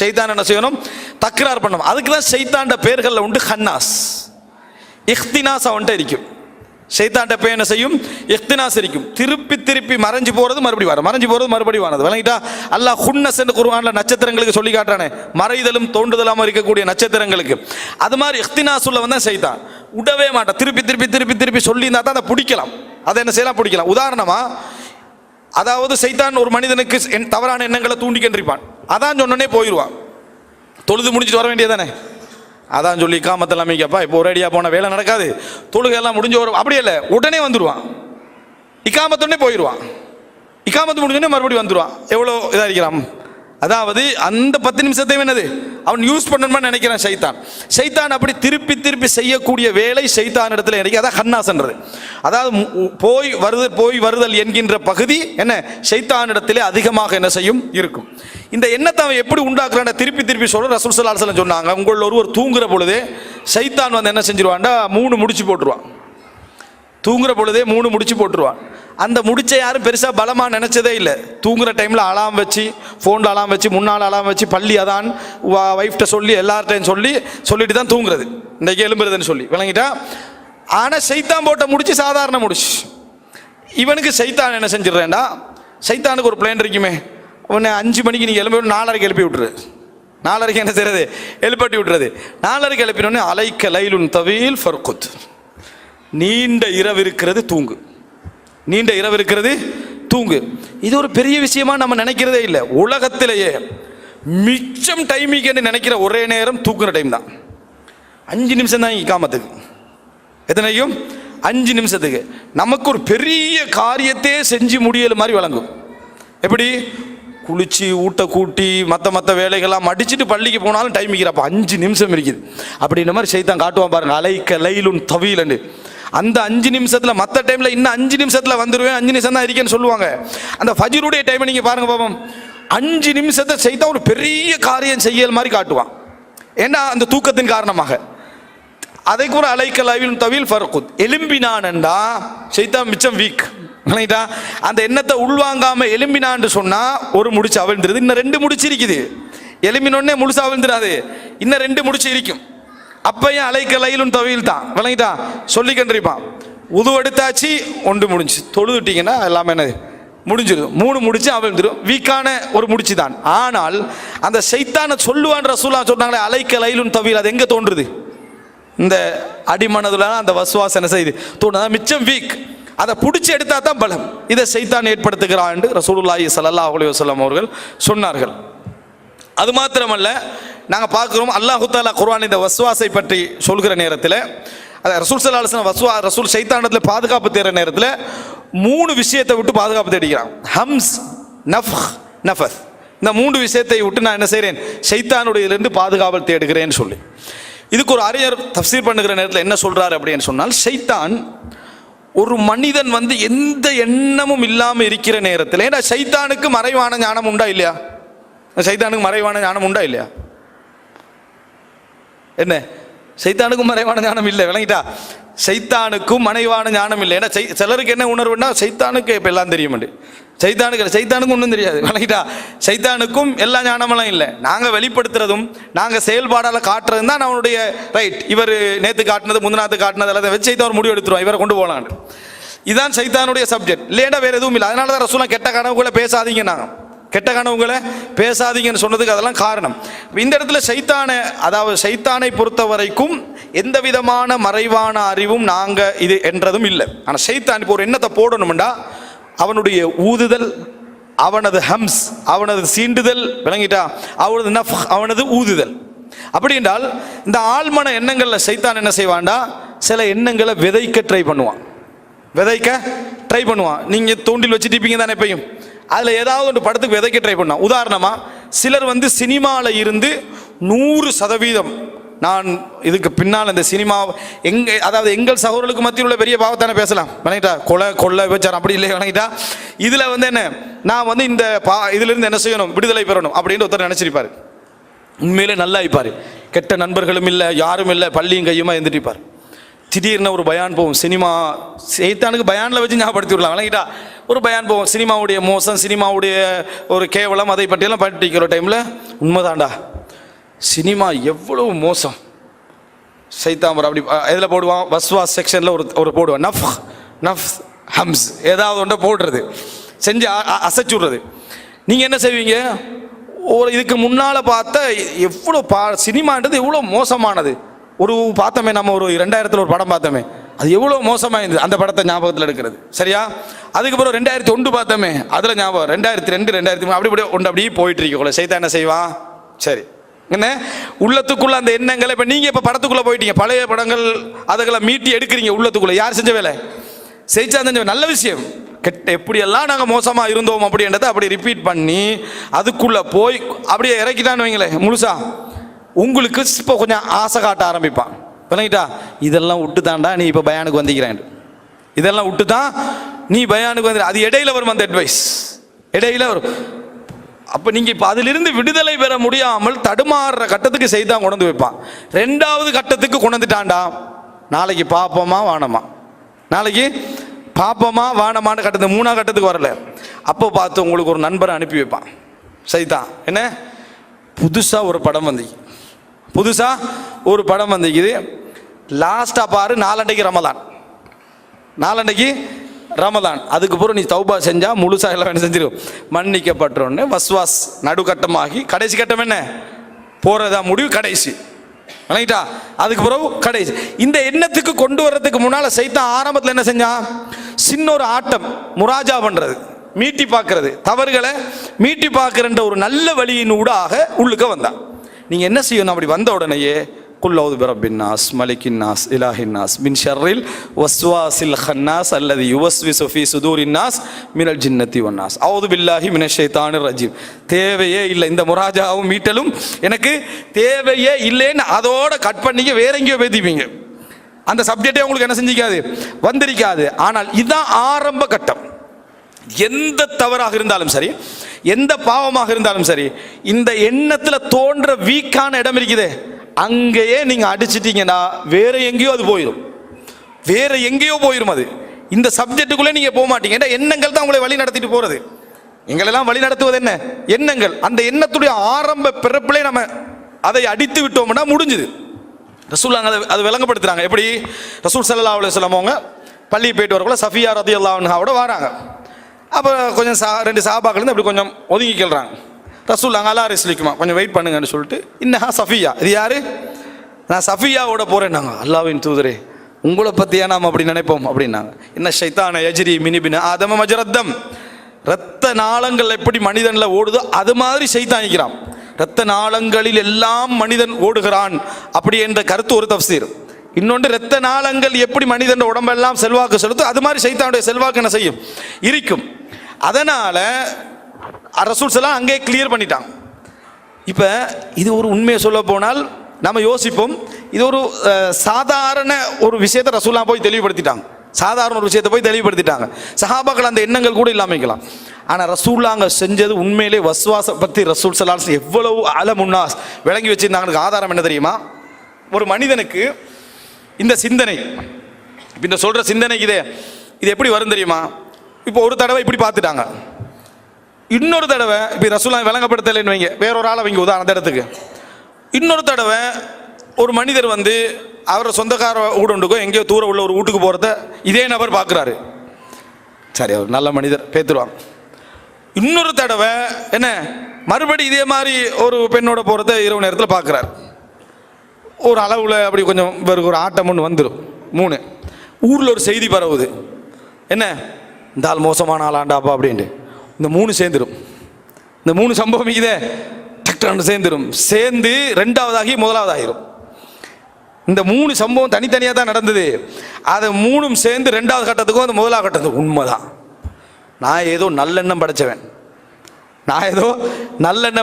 சைத்தான் என்ன செய்யணும், தக்ரார் பண்ணணும். அதுக்கு தான் சைத்தாண்ட பேர்களில் உண்டு ஹன்னாஸ், இஹ்தினாஸ் அவன்கிட்ட இருக்கும். ஷைத்தான்ட்ட போய் என்ன செய்யும், இஹ்தினாஸ் இருக்கும். திருப்பி திருப்பி மறைஞ்சு போறது மறுபடியும் வரும், மறைஞ்சு போறது மறுபடியும் வரது விளங்கிட்டா. அல்லாஹ் ஹுன்னஸ் என்று குர்ஆன்ல நட்சத்திரங்களுக்கு சொல்லி காட்டுறானே, மறைதலும் தோன்றுதலாம இருக்கக்கூடிய நட்சத்திரங்களுக்கு. அது மாதிரி இஹ்தினாஸ் உள்ள வந்தா சைத்தான் விடவே மாட்டான். திருப்பி திருப்பி திருப்பி திருப்பி சொல்லி இருந்தா தான் அதை பிடிக்கலாம். அதை என்ன செய்யலாம், பிடிக்கலாம். உதாரணமா, அதாவது சைத்தான் ஒரு மனிதனுக்கு தவறான எண்ணங்களை தூண்டிக்கின்றிருப்பான். அதான் சொன்னோடனே போயிடுவான். தொழுது முடிச்சுட்டு வர வேண்டியதானே, அதான் சொல்லி காமத்தெல்லாம் அமைக்கப்பா இப்போ ஒரு அடியாக போன வேலை நடக்காது, தொழுகையெல்லாம் முடிஞ்சு வரும் அப்படி இல்லை, உடனே வந்துடுவான். இக்காமத்தோடனே போயிடுவான், இக்காமத்து முடிஞ்சோடனே மறுபடியும் வந்துடுவான். எவ்வளோ இதாக இருக்கிறான். அதாவது அந்த 10 நிமிஷத்தையும் என்னது அவன் யூஸ் பண்ணணும்னு நினைக்கிறான் சைத்தான். சைத்தான் அப்படி திருப்பி திருப்பி செய்யக்கூடிய வேலை சைத்தான் இடத்துல எனக்கு அதான் ஹன்னாஸ்ன்றது. அதாவது போய் வருதல் என்கின்ற பகுதி என்ன சைத்தான் இடத்திலே அதிகமாக என்ன செய்யும் இருக்கும். இந்த எண்ணத்தை அவன் எப்படி உண்டாக்குறான் திருப்பி திருப்பி சொல்ற ரசூல் ஸல்லல்லாஹு அலைஹி வஸல்லம் சொன்னாங்க, உங்களில் ஒருவர் தூங்குற பொழுதே சைத்தான் வந்து என்ன செஞ்சிருவான்டா 3 முடிச்சு போட்டுருவான். தூங்குற பொழுதே 3 முடிச்சு போட்டுருவான். அந்த முடிச்ச யாரும் பெருசாக பலமாக நினச்சதே இல்லை. தூங்குற டைமில் அலாம் வச்சு, ஃபோனில் அலாம் வச்சு, முன்னால் அலாம் வச்சு, பள்ளி அதான் ஒய்ஃப்ட்ட சொல்லி எல்லார்ட்டையும் சொல்லிட்டு தான் தூங்குறது, இன்றைக்கு எழும்புறதுன்னு சொல்லி விளங்கிட்டா. ஆனால் சைத்தான் போட்ட முடிச்சு சாதாரண முடிச்சு. இவனுக்கு சைத்தான் என்ன செஞ்சிடறேன்டா, சைத்தானுக்கு ஒரு பிளான் இருக்குமே, உன்னை 5 மணிக்கு நீங்கள் எழுப்பி 4:30 எழுப்பி விட்டுரு. 4:30 என்ன செய்யறது, எழுப்பட்டி விட்டுறது. 4:30 எழுப்பினோடனே அலைக்க லைலுன் தவீல் ஃபர்குத், நீண்ட இரவு இருக்கிறது தூங்கு, நீண்ட இரவு இருக்கிறது தூங்கு. இது ஒரு பெரிய விஷயமா நம்ம நினைக்கிறதே இல்லை. உலகத்திலேயே மிச்சம் டைமிங்னு நினைக்கிற ஒரே நேரம் தூக்குற டைம் தான். 5 நிமிஷம் தான் இக்காமத்துக்கு. எத்தனையும் 5 நிமிஷத்துக்கு நமக்கு ஒரு பெரிய காரியத்தை செஞ்சு முடியல மாதிரி வழங்கும். எப்படி குளிச்சு ஊட்ட கூட்டி மற்ற வேலைகள்லாம் மடிச்சுட்டு பள்ளிக்கு போனாலும் டைம் இருக்கிறப்ப 5 நிமிஷம் இருக்குது அப்படின்ற மாதிரி சைத்தான் காட்டுவான் பாருங்க. அலைக்க லைலுன் தவீலன்னு அந்த 5 நிமிஷத்தில், மற்ற டைமில் இன்னும் 5 நிமிஷத்தில் வந்துடுவேன், 5 நிமிஷம் தான் இருக்கேன்னு சொல்லுவாங்க. அந்த ஃபஜ்ருடைய டைமை நீங்கள் பாருங்க பாப்போம், 5 நிமிஷத்தை சைத்தான் ஒரு பெரிய காரியம் செய்யல் மாதிரி காட்டுவான். ஏன்னா அந்த தூக்கத்தின் காரணமாக அதை கூட அலைக்க லைவிலும் தவில் ஃபர்குத் எலும்பினான்டா ஷைத்தான் மிச்சம் வீக். அந்த எண்ணத்தை உள்வாங்காம எலும்பினான்னு சொன்னா ஒரு முடிச்சு அவிழ்ந்துருது, இன்னும் 2 முடிச்சு இருக்குது. எலும்பினோடனே முழுசா அவிழ்ந்துடாது, இன்னும் 2 முடிச்சு இருக்கும். அப்பையும் அலைக்க லைலும் தவில் தான் விளங்கிட்டா சொல்லிக்கின்றிருப்பான். உது எடுத்தாச்சு, 1 முடிஞ்சு. தொழுதுட்டீங்கன்னா எல்லாமே என்ன முடிஞ்சிடும். 3 முடிச்சு அவிழ்ந்துடும், வீக்கான ஒரு முடிச்சு தான். ஆனால் அந்த ஷைத்தானை சொல்லுவான் ரசூலுல்லாஹ் சொன்னாங்களே அலைக்க லைலும் தவில், அது எங்க தோன்றுது? இந்த அடிமனதுல அந்த வஸ்வாசனை செய்து தோணுதான் மிச்சம் வீக். அதை பிடிச்சி எடுத்தா தான் பலம். இதை ஷைத்தான் ஏற்படுத்துகிறான் என்று ரசூலுல்லாஹி ஸல்லல்லாஹு அலைஹி வஸல்லம் அவர்கள் சொன்னார்கள். அது மாத்திரமல்ல, நாங்கள் பார்க்குறோம் அல்லாஹ் தஆலா குர்ஆன் இந்த வஸ்வாஸை பற்றி சொல்கிற நேரத்தில், அதை ரசூல் ஸல்லல்லாஹு அலைஹி வஸல்லம் ரசூல் ஷைத்தானிடத்தில் பாதுகாப்பு தேடுற நேரத்தில் 3 விஷயத்தை விட்டு பாதுகாப்பு தேடிக்கிறான். ஹம்ஸ், நஃப்ஹ், நஃபஸ். இந்த 3 விஷயத்தை விட்டு நான் என்ன செய்கிறேன், ஷைத்தானுடையிலிருந்து பாதுகாவல் தேடுகிறேன்னு சொல்லி. இதுக்கு ஒரு அறிஞர் தஃப்சீர் பண்ணுகிற நேரத்தில் என்ன சொல்றாரு அப்படின்னு சொன்னால், ஷைத்தான் ஒரு மனிதன் எந்த எண்ணமும் இல்லாமல் இருக்கிற நேரத்தில், ஏன்னா ஷைத்தானுக்கு மறைவான ஞானம் உண்டா இல்லையா? ஷைத்தானுக்கு மறைவான ஞானம் உண்டா இல்லையா? என்ன, ஷைத்தானுக்கும் மறைவான ஞானம் இல்லை விளங்கிட்டா? ஷைத்தானுக்கும் மறைவான ஞானம் இல்லை. ஏன்னா சிலருக்கு என்ன உணர்வுன்னா, ஷைத்தானுக்கு இப்போ எல்லாம் தெரியும், ஷைத்தானுக்கும் ஒன்றும் தெரியாது விளங்கிட்டா? ஷைத்தானுக்கும் எல்லா ஞானமெல்லாம் இல்லை. நாங்கள் வெளிப்படுத்துறதும் நாங்கள் செயல்பாடால் காட்டுறதும் தான் அவனுடைய ரைட். இவர் நேற்று காட்டினது முந்தினாத்து காட்டினது எல்லாத்தையும் வச்சு ஷைத்தான் முடிவு எடுத்துருவோம், இவரை கொண்டு போகலான்னு. இதுதான் ஷைத்தானுடைய சப்ஜெக்ட். இல்லைன்னா வேறு எதுவும் இல்லை. அதனால தான் ரசூலுல்லாஹ் கெட்ட கனவுகளை பேசாதீங்க, நாங்கள் கெட்ட கனவுகளை பேசாதீங்கன்னு சொன்னதுக்கு அதெல்லாம் காரணம். இந்த இடத்துல ஷைத்தானை, அதாவது ஷைத்தானை பொறுத்த வரைக்கும் எந்த விதமான மறைவான அறிவும் நாங்கள் இது என்றதும் இல்லை. ஆனால் ஷைத்தான் இப்போ ஒரு எண்ணத்தை போடணும்டா அவனுடைய ஊதுதல், அவனது ஹம்ஸ், அவனது சீண்டுதல் விளங்கிட்டா, அவனது நஃப்ஹ், அவனது ஊதுதல். அப்படி என்றால் இந்த ஆழ்மன எண்ணங்களில் ஷைத்தான் என்ன செய்வான்டா, சில எண்ணங்களை விதைக்க ட்ரை பண்ணுவான். நீங்கள் தூண்டில் வச்சுட்டு தானே எப்பயும், அதில் ஏதாவது ஒரு படத்துக்கு விதைக்க ட்ரை பண்ணுவான். உதாரணமாக சிலர் சினிமாவில் இருந்து 100% நான் இதுக்கு பின்னால் இந்த சினிமா அதாவது எங்கள் சகோதரர்களுக்கு மத்தியில் உள்ள பெரிய பாவத்தானே பேசலாம் விளங்கிட்டா, கொலை விபச்சாரம் அப்படி இல்லை விளங்கிட்டா. இதில் என்ன, நான் இந்த இதிலிருந்து என்ன செய்யணும், விடுதலை பெறணும் அப்படின்னு ஒருத்தர் நினச்சிருப்பார். உண்மையிலே நல்லா இருப்பார், கெட்ட நண்பர்களும் இல்லை, யாரும் இல்லை, பள்ளியும் கையுமா இருந்துட்டு. திடீர்னு ஒரு பயான் போகும். சினிமா ஷைத்தானுக்கு பயானில் வச்சு ஞாபகப்படுத்தி விடலாம் விளங்கிட்டா. ஒரு பயான் போகும், சினிமாவுடைய மோசம், சினிமாவுடைய ஒரு கேவலம், அதை பற்றியெல்லாம் படிக்கிற டைமில் உண்மைதான்டா சினிமா எவ்வளவு மோசம். ஷைத்தான் அப்படி எதில் போடுவான், வஸ்வாஸ் செக்ஷனில் ஒரு போடுவான், நஃப்ஸ் ஹம்ஸ் ஏதாவது ஒன்றை போடுறது, செஞ்சு அசைச்சுடுறது. நீங்கள் என்ன செய்வீங்க, ஒரு இதுக்கு முன்னால் பார்த்த எவ்வளோ சினிமான்றது எவ்வளோ மோசமானது. ஒரு பார்த்தோமே, நம்ம ஒரு 2000 ஒரு படம் பார்த்தோமே, அது எவ்வளோ மோசமாக இருந்தது. அந்த படத்தை ஞாபகத்தில் எடுக்கிறது சரியா. அதுக்கப்புறம் 2001 பார்த்தோமே, அதில் ஞாபகம் 2002 2003 அப்படி அப்படியே போயிட்டு இருக்கோம்ல. ஷைத்தான் என்ன செய்வான், சரி என்ன உள்ளத்துக்குள்ள அந்த எண்ணங்களை, இப்போ நீங்கள் இப்போ படத்துக்குள்ளே போயிட்டீங்க, பழைய படங்கள் அதுகளை மீட்டி எடுக்கிறீங்க உள்ளத்துக்குள்ளே. யார் செஞ்ச வேலை, ஷைத்தான் செஞ்ச. நல்ல விஷயம், கெட்ட எப்படியெல்லாம் நாங்கள் மோசமாக இருந்தோம் அப்படின்றத அப்படி ரிப்பீட் பண்ணி அதுக்குள்ளே போய் அப்படியே இறக்கிட்டான்னு வைங்களேன் முழுசா, உங்களுக்கு இப்போ கொஞ்சம் ஆசை காட்ட ஆரம்பிப்பான் விளங்கிட்டா. இதெல்லாம் விட்டு தாண்டா நீ இப்போ பயானுக்கு வந்திக்கிறேன், இதெல்லாம் விட்டு தான் நீ பயானுக்கு வந்து. அது இடையில வரும் அந்த அட்வைஸ், இடையில வரும். அப்போ நீங்கள் இப்போ அதிலிருந்து விடுதலை பெற முடியாமல் தடுமாறுற கட்டத்துக்கு செய்தான் கொண்டு வைப்பான். 2வது கட்டத்துக்கு கொண்டுட்டான்டா, நாளைக்கு பாப்போமா வானமா, நாளைக்கு பாப்போமா வானமான கட்டத்துக்கு 3ஆவது கட்டத்துக்கு வரல. அப்போ பார்த்து உங்களுக்கு ஒரு நண்பரை அனுப்பி வைப்பான் சைத்தான். என்ன, புதுசாக ஒரு படம் வந்துக்குது, லாஸ்ட்டாக பாரு, நாளண்டைக்கு ரமதான், அதுக்கு பிறகு நீ தௌபா செஞ்சா முழுசாக எல்லாம் என்ன செஞ்சிடும், மன்னிக்கப்பட்டோன்னு வஸ்வாஸ் நடுக்கட்டமாகி கடைசி கட்டம் என்ன போறதா முடிவு கடைசி விளங்கிட்டா. அதுக்கு பிறகு கடைசி. இந்த எண்ணத்துக்கு கொண்டு வர்றதுக்கு முன்னால் ஷைத்தான் ஆரம்பத்தில் என்ன செஞ்சான், சின்ன ஒரு ஆட்டம், முராஜா பண்ணுறது, மீட்டி பார்க்கறது, தவறுகளை மீட்டி பார்க்குறன்ற ஒரு நல்ல வழியின் ஊடாக உள்ளுக்க வந்தான். நீங்கள் என்ன செய்யணும், அப்படி வந்த உடனேயே குல் அவுது பிரப்பின் நாஸ் மலிக்கின் நாஸ் இலாஹின் நாஸ் மின் ஷர்ரில் வஸ்வாசில் ஹன்னாஸ் அல்லது யுவஸ்விசு ஃபீ சுதூரின் நாஸ் மினல் ஜின்னத்தி வன்னாஸ் அவுது பில்லாஹி மினஷ் ஷைத்தானிர் ரஜீம். தேவையே இல்லை, இந்த முராஜாவும் மீட்டலும் எனக்கு தேவையே இல்லைன்னு அதோட கட் பண்ணிக்க வேற எங்கேயோ பேத்திப்பீங்க. அந்த சப்ஜெக்டே உங்களுக்கு என்ன செஞ்சிக்காது, வந்திருக்காது. ஆனால் இதுதான் ஆரம்ப கட்டம். எந்த தவறாக இருந்தாலும் சரி, எந்த பாவமாக இருந்தாலும் சரி, இந்த எண்ணத்தில் தோன்ற வீக்கான இடம் இருக்குதே, அங்கேயே நீங்கள் அடிச்சிட்டிங்கன்னா வேற எங்கேயோ அது போயிடும், வேற எங்கேயோ போயிடும். அது இந்த சப்ஜெக்டுக்குள்ளே நீங்கள் போக மாட்டீங்க. ஏன்னா எண்ணங்கள் தான் உங்களை வழி நடத்திட்டு போகிறது. எங்களெல்லாம் வழி நடத்துவது என்ன? எண்ணங்கள். அந்த எண்ணத்துடைய ஆரம்ப பிறப்பிலே நம்ம அதை அடித்து விட்டோம்னா முடிஞ்சுது. ரசூல் அதை விளங்கப்படுத்துறாங்க. எப்படி? ரசூல் ஸல்லல்லாஹு அலைஹி வஸல்லம் அவங்க பள்ளி போயிட்டு வரக்குள்ள சஃபியா ரலியல்லாஹு அன்ஹாவோட வராங்க. அப்போ கொஞ்சம் ரெண்டு சஹாபாக்கள் அப்படி கொஞ்சம் ஒதுங்கி கேள்றாங்க. ரசூல் அங்கே அல்லா ரிஸ்லிக்குமா கொஞ்சம் வெயிட் பண்ணுங்கன்னு சொல்லிட்டு, இன்னஹா சஃபியா, இது யாரு? நான் சஃபியாவோட போறேன்னாங்க. அல்லாஹ்வின் தூதரே, உங்களை பற்றியா நாம் அப்படி நினைப்போம் அப்படின்னாங்க. இன்ன ஷைத்தான யஜ்ரி மினிபின் ஆதம மஜ்ரத்தம், இரத்த நாளங்கள் எப்படி மனிதனில் ஓடுதோ அது மாதிரி ஷைத்தான் நிற்கிறான். இரத்த நாளங்களில் எல்லாம் மனிதன் ஓடுகிறான் அப்படி என்ற கருத்து ஒரு தஃசீர். இன்னொன்று, இரத்த நாளங்கள் எப்படி மனிதன் உடம்பெல்லாம் செல்வாக்கு செலுத்தும் அது மாதிரி ஷைத்தானுடைய செல்வாக்கு என்ன செய்யும்? இருக்கும். அதனால ரசூல் ஸல்லல்லாஹு அங்கே கிளியர் பண்ணிட்டாங்க. இப்போ இது ஒரு உண்மையை சொல்ல போனால் நம்ம யோசிப்போம், இது ஒரு சாதாரண ஒரு விஷயத்தை ரசூலுல்லாஹ் போய் தெளிவுபடுத்திட்டாங்க. சாதாரண ஒரு விஷயத்தை போய் தெளிவுபடுத்திட்டாங்க. சஹாபாக்கள் அந்த எண்ணங்கள் கூட இல்லாமல் இருக்கலாம். ஆனால் ரசூலுல்லாஹ் அங்கே செஞ்சது உண்மையிலே வஸ்வாச பற்றி ரசூல் ஸல்லல்லாஹு அலைஹி வஸல்லம் எவ்வளவு அலமுன்னாஸ் விளங்கி வச்சிருந்தாங்க. ஆதாரம் என்ன தெரியுமா? ஒரு மனிதனுக்கு இந்த சிந்தனை, இந்த சொல்கிற சிந்தனைக்கு இது எப்படி வரும் தெரியுமா? இப்போ ஒரு தடவை இப்படி பார்த்துட்டாங்க, இன்னொரு தடவை இப்போ ரசூலுல்லாஹ் விளங்கப்படுத்தலைன்னு வைங்க, வேறொரு ஆளை வைங்க உதாரண இடத்துக்கு. இன்னொரு தடவை ஒரு மனிதர் வந்து அவரை சொந்தக்கார ஊடுண்டுக்கோ எங்கேயோ தூரம் உள்ள ஒரு வீட்டுக்கு போகிறத இதே நபர் பார்க்குறாரு. சரி, அவர் நல்ல மனிதர் பேத்துருவாங்க. இன்னொரு தடவை என்ன மறுபடி இதே மாதிரி ஒரு பெண்ணோட போகிறத இரவு நேரத்தில் பார்க்குறாரு. ஒரு அளவில் அப்படி கொஞ்சம் இவருக்கு ஒரு ஆட்டம் ஒன்று வந்துடும். 3 ஊரில் ஒரு செய்தி பரவுது, என்ன இந்த ஆள் மோசமான ஆளாண்டாப்பா அப்படின்ட்டு. இந்த 3 சேர்ந்துடும். இந்த 3 சம்பவம் இதே டக்டான்னு சேர்ந்துடும். சேர்ந்து 2வதாகி 1வதாகிடும். இந்த 3 சம்பவம் தனித்தனியாக தான் நடந்தது. அதை 3ம் சேர்ந்து 2வது கட்டத்துக்கும் அந்த 1வது கட்டத்துக்கும் உண்மைதான். நான் ஏதோ நல்லெண்ணம்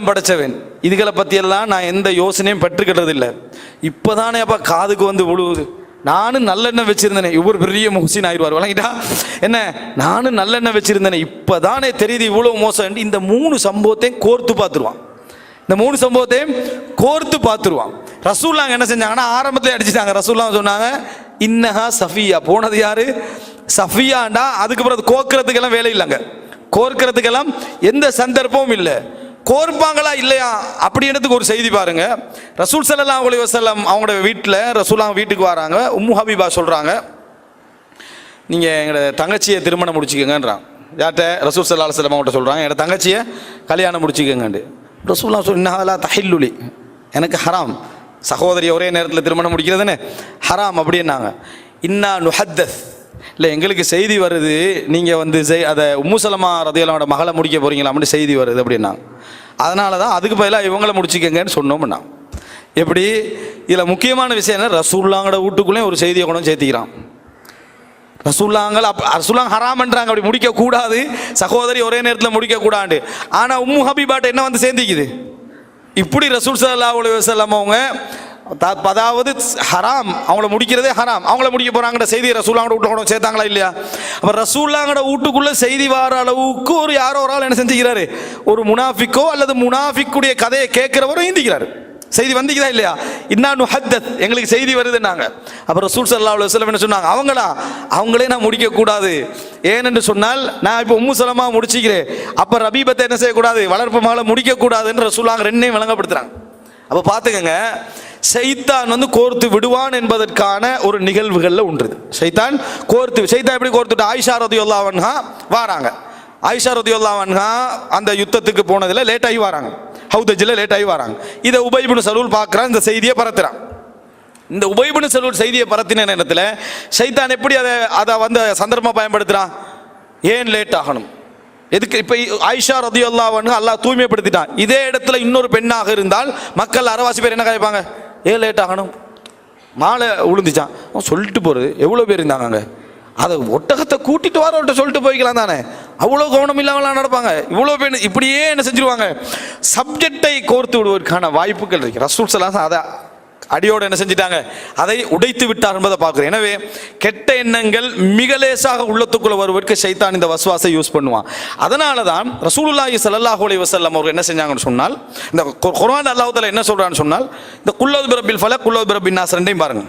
படைச்சவன், இதுகளை பற்றியெல்லாம் நான் எந்த யோசனையும் பெற்றுக்கிட்டது இல்லை. இப்போ தானே அப்போ காதுக்கு வந்து விழுவுது. நானும் நல்லெண்ணம் வச்சுருந்தேனே, இவர் பெரிய முஹ்சின் ஆயிடுவார் வழங்கிட்டா என்ன, நானும் நல்லெண்ணம் வச்சுருந்தேனே, இப்போ தானே தெரியுது இவ்வளோ மோசம். இந்த 3 சம்பவத்தையும் கோர்த்து பார்த்துருவான். ரசூலுல்லாஹ் என்ன செஞ்சாங்கன்னா ஆரம்பத்தில் அடிச்சுட்டாங்க. ரசூலுல்லாஹ் சொன்னாங்க இன்னஹா சஃபியா. போனது யாரு? சஃபியாண்டா. அதுக்கு பிறகு கோர்க்கிறதுக்கெல்லாம் வேலை இல்லைங்க, கோர்க்கிறதுக்கெல்லாம் எந்த சந்தர்ப்பமும் இல்லை. கோர்ப்பாங்களா இல்லையா அப்படின்றதுக்கு ஒரு செய்தி பாருங்க. ரசூல் ஸல்லல்லாஹு அலைஹி வஸல்லம் அவங்களோட வீட்டில் ரசூலுல்லாஹ் வீட்டுக்கு வராங்க. உம்மு ஹபீபா சொல்கிறாங்க, நீங்கள் எங்களோட தங்கச்சியை திருமணம் முடிச்சுக்கங்கன்றான். யார்கிட்ட? ரசூல் ஸல்லல்லாஹு அலைஹி வஸல்லம் அவங்கள்ட்ட சொல்கிறாங்க, என்னோட தங்கச்சியை கல்யாணம் முடிச்சுக்கங்கண்டு. ரசூலுல்லாஹ் இன்னஹா தஹில்லுலி, எனக்கு ஹராம், சகோதரி ஒரே நேரத்தில் திருமணம் முடிக்கிறதுன்னு ஹராம் அப்படின்னாங்க. இன்னா நுஹத்தஸ், இல்லை எங்களுக்கு செய்தி வருது, நீங்கள் வந்து அதை உம்மு சலமா ரதியல்லாஹு மகளை முடிக்க போகிறீங்களா அப்படின்னு செய்தி வருது அப்படின்னாங்க. அதனால தான் அதுக்கு பதிலாக இவங்களை முடிச்சிக்கங்கன்னு சொன்னோம்னா. எப்படி? இதில் முக்கியமான விஷயம் என்ன, ரசூலுல்லாஹோட வீட்டுக்குள்ளேயும் ஒரு செய்தியை கொண்டு சேர்த்திக்கிறான். ரசூலுல்லாஹ் ஹராம்ன்றாங்க, அப்படி முடிக்கக்கூடாது, சகோதரி ஒரே நேரத்தில் முடிக்கக்கூடாது. ஆனால் உம்மு ஹபீபாட்ட என்ன வந்து சேர்ந்திக்குது? இப்படி ரசூல் ஸல்லல்லாஹு அலைஹி வஸல்லம் அவங்க அதாவது ஹராம், அவங்கள முடிக்கிறதே ஹராம், அவங்கள முடிக்க போகிறாங்கிற செய்தி ரசூலுல்லாஹோட வீட்டில் கூட சேர்த்தாங்களா இல்லையா? அப்போ ரசூலுல்லாஹோட வீட்டுக்குள்ளே செய்தி வர அளவுக்கு ஒரு யாரோ ஒரு ஆள் என்ன செஞ்சுக்கிறாரு, ஒரு முனாஃபிக்கோ அல்லது முனாஃபிக்குடைய கதையை கேட்குறவரும் ஈந்திக்கிறாரு. செய்தி வந்துக்குதா இல்லையா? இன்னா நுஹத்தஸ், எங்களுக்கு செய்தி வருதுன்னாங்க. அப்போ ரசூல் ஸல்லல்லாஹு அலைஹி வஸல்லம் என்ன சொன்னாங்க? அவங்களே நான் முடிக்கக்கூடாது. ஏனென்று சொன்னால் நான் இப்போ உம்மு சலமா முடிச்சுக்கிறேன், அப்போ ரபீபத்தை என்ன செய்யக்கூடாது, வளர்ப்பு மகளை முடிக்கக்கூடாதுன்னு ரசூலுல்லாஹ் 2ஐயும் விளங்கப்படுத்துகிறாங்க. அப்போ பார்த்துக்கங்க, ஷைத்தான் வந்து கோர்த்து விடுவான் என்பதற்கான ஒரு நிகழ்வுகளில் ஒன்று. ஷைத்தான் எப்படி கோர்த்துட்டு ஆயிஷா ரலியல்லாஹு அன்ஹா வராங்க. ஆயிஷா ரலியல்லாஹு அன்ஹா அந்த யுத்தத்துக்கு போனதில் லேட்டாகி வராங்க, ஹவுதஜில் லேட்டாகி வராங்க. இதை உபய் இப்னு சலூல் பார்க்குறான், இந்த செய்தியை பரத்துறான். இந்த உபய் இப்னு சலூல் செய்தியை பரத்தின நேரத்தில் ஷைத்தான் எப்படி அதை வந்து சந்தர்ப்பமாக பயன்படுத்துகிறான்? ஏன் லேட் ஆகணும், எதுக்கு? இப்போ ஆயிஷா ரலியல்லாஹு அன்ஹா அல்லாஹ் தூய்மைப்படுத்திட்டான். இதே இடத்துல இன்னொரு பெண்ணாக இருந்தால் மக்கள் அரைவாசி பேர் என்ன கேட்பாங்க? ஏன் லேட் ஆகணும், மாலை விழுந்துச்சான், சொல்லிட்டு போகிறது. எவ்வளோ பேர் இருந்தாங்க அங்கே? அதை ஒட்டகத்தை கூட்டிட்டு வரவர்கிட்ட சொல்லிட்டு போய்க்கலாம் தானே, அவ்வளோ கவனம் இல்லாமலாம் நடப்பாங்க. இவ்வளோ பேர் இப்படியே என்ன செஞ்சிருவாங்க, சப்ஜெக்டை கோர்த்து விடுவதற்கான வாய்ப்புகள் இருக்கு. ரசூல் ஸல்லல்லாஹு அலைஹி வஸல்லம் அதை அடியோடு என்ன செஞ்சிட்டாங்க, அதை உடைத்து விட்டார் என்பதை பார்க்குறேன். எனவே கெட்ட எண்ணங்கள் மிக லேசாக உள்ளத்துக்குள்ள வருவதற்கு ஷைத்தான் இந்த வஸ்வாஸை யூஸ் பண்ணுவான். அதனால தான் ரசூலுல்லாஹி ஸல்லல்லாஹு அலைஹி வஸல்லம் அவர்கள் என்ன செஞ்சாங்கன்னு சொன்னால், இந்த குர்ஆன் அல்லாஹ் தஆலா என்ன சொல்றான்னு சொன்னால், இந்த குல் அஊது பிரப்பில் ஃபலக், குல் அஊது பிரப்பின் நாஸ் ரெண்டையும் பாருங்க.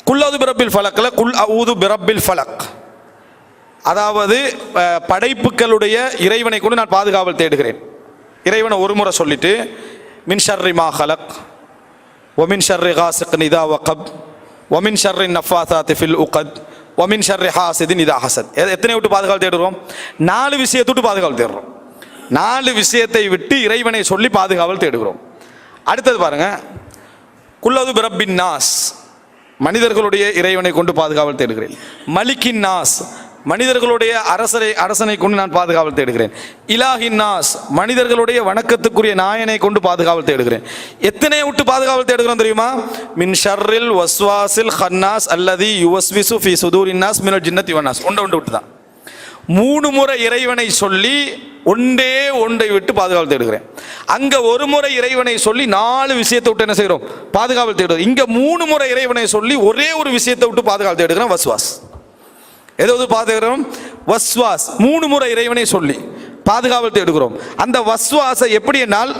குல் அஊது பிரப்பில் ஃபலக்ல குல் அஊது பிரப்பில் ஃபலக், அதாவது படைப்புகளுடைய இறைவனை கொண்டு நான் பாதுகாவல் தேடுகிறேன். இறைவனை ஒரு முறை சொல்லிட்டு மின் ஷர்ரி மா ஹலக் வமின் ஷர்ரி காசிகின் இதா வகப் வமின் ஷர்ரி நஃபாசாத்தி ஃபில் உகத் வமின் ஷர்ரி ஹாசிதின் இதா ஹசத். எத்தனை விட்டு பாதுகாவல் தேடுறோம்? 4 விஷயத்தை விட்டு பாதுகாவல் தேடுறோம். 4 விஷயத்தை விட்டு இறைவனை சொல்லி பாதுகாவல் தேடுகிறோம். அடுத்தது பாருங்க, குல்லது பிரப்பின் நாஸ், மனிதர்களுடைய இறைவனை கொண்டு பாதுகாவல் தேடுகிறேன். மலிக்கின் நாஸ், மனிதர்களுடைய அரசனை கொண்டு நான் பாதுகாவல் தேடுகிறேன். இலாஹின் நாஸ், மனிதர்களுடைய வணக்கத்துக்குரிய நாயனை கொண்டு பாதுகாவல் தேடுகிறேன். எத்தனை விட்டு பாதுகாவல் தேடுகிறோம் தெரியுமா? மின் ஷர்ரில் வஸ்வாசில் ஹன்னாஸ் அல்லதி யுவஸ்விசு ஃபி சுதூரின் நாஸ் மினல் ஜின்னத்தி வன்னாஸ். ஒன்றை விட்டு தான் 3 முறை இறைவனை சொல்லி ஒன்றை விட்டு பாதுகாவல் தேடுகிறேன். அங்க ஒரு முறை இறைவனை சொல்லி 4 விஷயத்தை விட்டு என்ன செய்கிறோம்? பாதுகாவல் தேடுகிறோம். இங்க 3 முறை இறைவனை சொல்லி ஒரே ஒரு விஷயத்தை விட்டு பாதுகாவல் தேடுகிறோம், வஸ்வாஸ். ஏதாவது பாதுகிறோம் வஸ்வாஸ், 3 முறை இறைவனை சொல்லி பாதுகாவல் தேடுகிறோம். அந்த வஸ்வாஸை எப்படி என்னால்,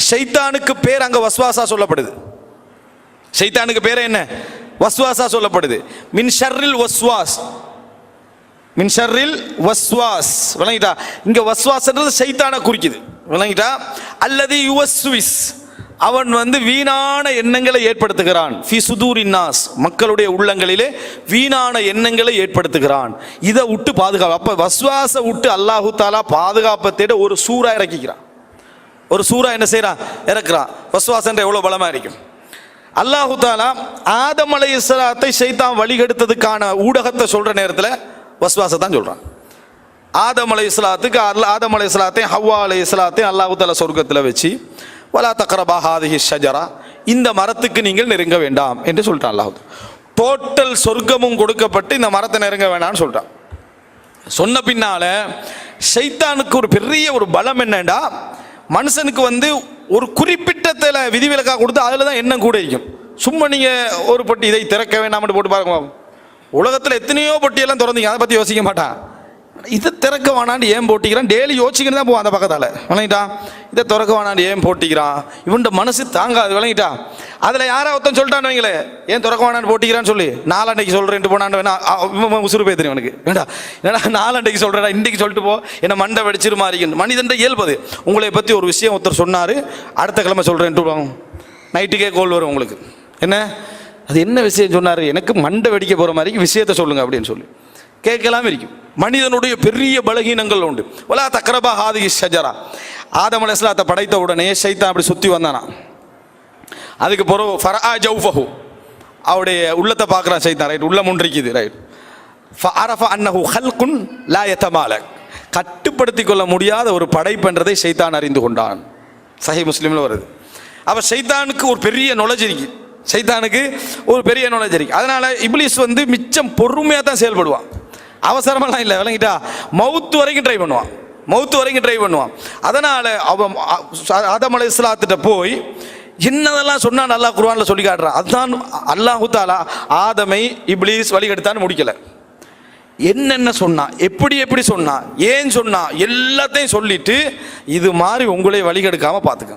ஷைத்தானுக்கு பேர் அங்க வஸ்வாஸா சொல்லப்படுது. ஷைத்தானுக்கு பேர் என்ன? வஸ்வாஸா சொல்லப்படுது. மின் ஷர்ரில் வஸ்வாஸ், மின் ஷர்ரில் வஸ்வாஸ். விளங்கிட்டா? இங்க வஸ்வாஸ்ன்றது ஷைத்தானை குறிக்குது. விளங்கிட்டா? அல்லது யுவஸ்விஸ், அவன் வீணான எண்ணங்களை ஏற்படுத்துகிறான். ஃபி சுதூரின் நாஸ், மக்களுடைய உள்ளங்களிலே வீணான எண்ணங்களை ஏற்படுத்துகிறான். இதை விட்டு பாதுகாப்பு. அப்ப வஸ்வாச விட்டு அல்லாஹு தாலா பாதுகாப்பை தேட ஒரு சூறா இறக்கிக்கிறான். ஒரு சூறா என்ன செய்யறான்? இறக்குறான். வஸ்வாசன்ற எவ்வளவு பலமா இருக்கும். அல்லாஹு தாலா ஆதம் அலைஹிஸ்ஸலாத்தை ஷைத்தான் வழிகெடுத்ததுக்கான ஊடகத்தை சொல்ற நேரத்தில் வஸ்வாசத்தான் சொல்றான். ஆதம் அலைஹிஸ்ஸலாத்துக்கு ஆதம் அலைஹிஸ்ஸலாத்தையும் ஹவ்வா அலைஹிஸ்ஸலாத்தையும் அல்லாஹு தாலா சொர்க்கத்தில் வச்சு வலா தக்ரபா ஹாதிஹி ஷஜரா, இந்த மரத்துக்கு நீங்கள் நெருங்க வேண்டாம் என்று சொல்லிட்டான் அல்லாஹ். டோட்டல் சொர்க்கமும் கொடுக்கப்பட்டு இந்த மரத்தை நெருங்க வேண்டாம்னு சொல்லிட்டான். சொன்ன பின்னால ஷைத்தானுக்கு ஒரு பெரிய ஒரு பலம் என்னண்டா, மனுஷனுக்கு ஒரு குறிப்பிட்ட விதிவிலக்காக கொடுத்து அதில் தான் எண்ணம் கூட இருக்கும். சும்மா நீங்கள் ஒரு பொட்டி இதை திறக்க வேண்டாம்னு போட்டு பாருங்க, உலகத்தில் எத்தனையோ பொட்டியெல்லாம் திறந்தீங்க, அதை பற்றி யோசிக்க மாட்டான். இதை திறக்க வேணாண்டு ஏன் போட்டிக்கிறான்? டெய்லி யோசிச்சுக்கிட்டு தான் போவான் அந்த பக்கத்தால். விளங்கிட்டா? இதை திறக்க வேணாண்டு ஏன் போட்டிக்கிறான்? இவன் மனசு தாங்காது. விளங்கிட்டா? அதில் யாரா ஒருத்தன் சொல்லிட்டான்னு வைங்களே, ஏன் திறக்க வேணான்னு போட்டிக்கிறான்னு சொல்லி, நாளாண்டைக்கு சொல்கிறேன்ட்டு போனான்னு வேணா உசுறு பேத்துறேன் அவனுக்கு. வேண்டா, ஏன்னா நாளாண்டைக்கு சொல்கிறேன், இன்றைக்கு சொல்லிட்டு போ, என்னை மண்டை வெடிச்சிரு மாறிக்கணும். மனிதன் இயல்பது. உங்களை பற்றி ஒரு விஷயம் ஒருத்தர் சொன்னார், அடுத்த கிழமை சொல்கிறேன்ட்டு நைட்டுக்கே கோல் வரும் உங்களுக்கு. என்ன அது என்ன விஷயம் சொன்னார்? எனக்கு மண்டை வெடிக்க போகிற மாதிரி விஷயத்தை சொல்லுங்கள் அப்படின்னு சொல்லி கேட்கலாம் இருக்கும். மனிதனுடைய பெரிய பலகீனங்கள் உண்டு. வலா தக்ரபா ஹாதிஹி ஷஜரா, ஆதம் அலைஹிஸ்ஸலாத்தை படைத்த உடனே ஷைத்தான் அப்படி சுற்றி வந்தானா. அதுக்கு பிறகு ஃபரஆ ஜௌஃபஹு, அவருடைய உள்ளத்தை பார்க்குறான் ஷைத்தான். ரைட், உள்ளம் ஒன்றிக்குது. ரைட். ஃபஅரஃப அன்னஹு ஹல்குன் லா யதமாலக், கட்டுப்படுத்தி கொள்ள முடியாத ஒரு படைப்புன்றதை ஷைத்தான் அறிந்து கொண்டான். சஹீஹ் முஸ்லிம்ல வருது. அப்போ ஷைத்தானுக்கு ஒரு பெரிய knowledge இருக்கு. ஷைத்தானுக்கு ஒரு பெரிய knowledge இருக்கு. அதனால இப்லீஸ் மிச்சம் பொறுமையாக தான் செயல்படுவான், அவசரமெல்லாம் இல்லை. விளங்கிட்டா? மவுத்து வரைக்கும் ட்ரை பண்ணுவான். அதனால அவன் ஆதம் அலைஹிஸ்ஸலாத்திட்ட போய் என்னதெல்லாம் சொன்னா நல்லா குர்ஆன்ல சொல்லி காட்டுறான். அதுதான் அல்லாஹு தாலா ஆதமை இப்லீஸ் வழிகெடுத்தான்னு முடிக்கல. என்னென்ன சொன்னா, எப்படி சொன்னா, ஏன் சொன்னா, எல்லாத்தையும் சொல்லிட்டு இது மாதிரி உங்களை வழிகெடுக்காம பார்த்துக்க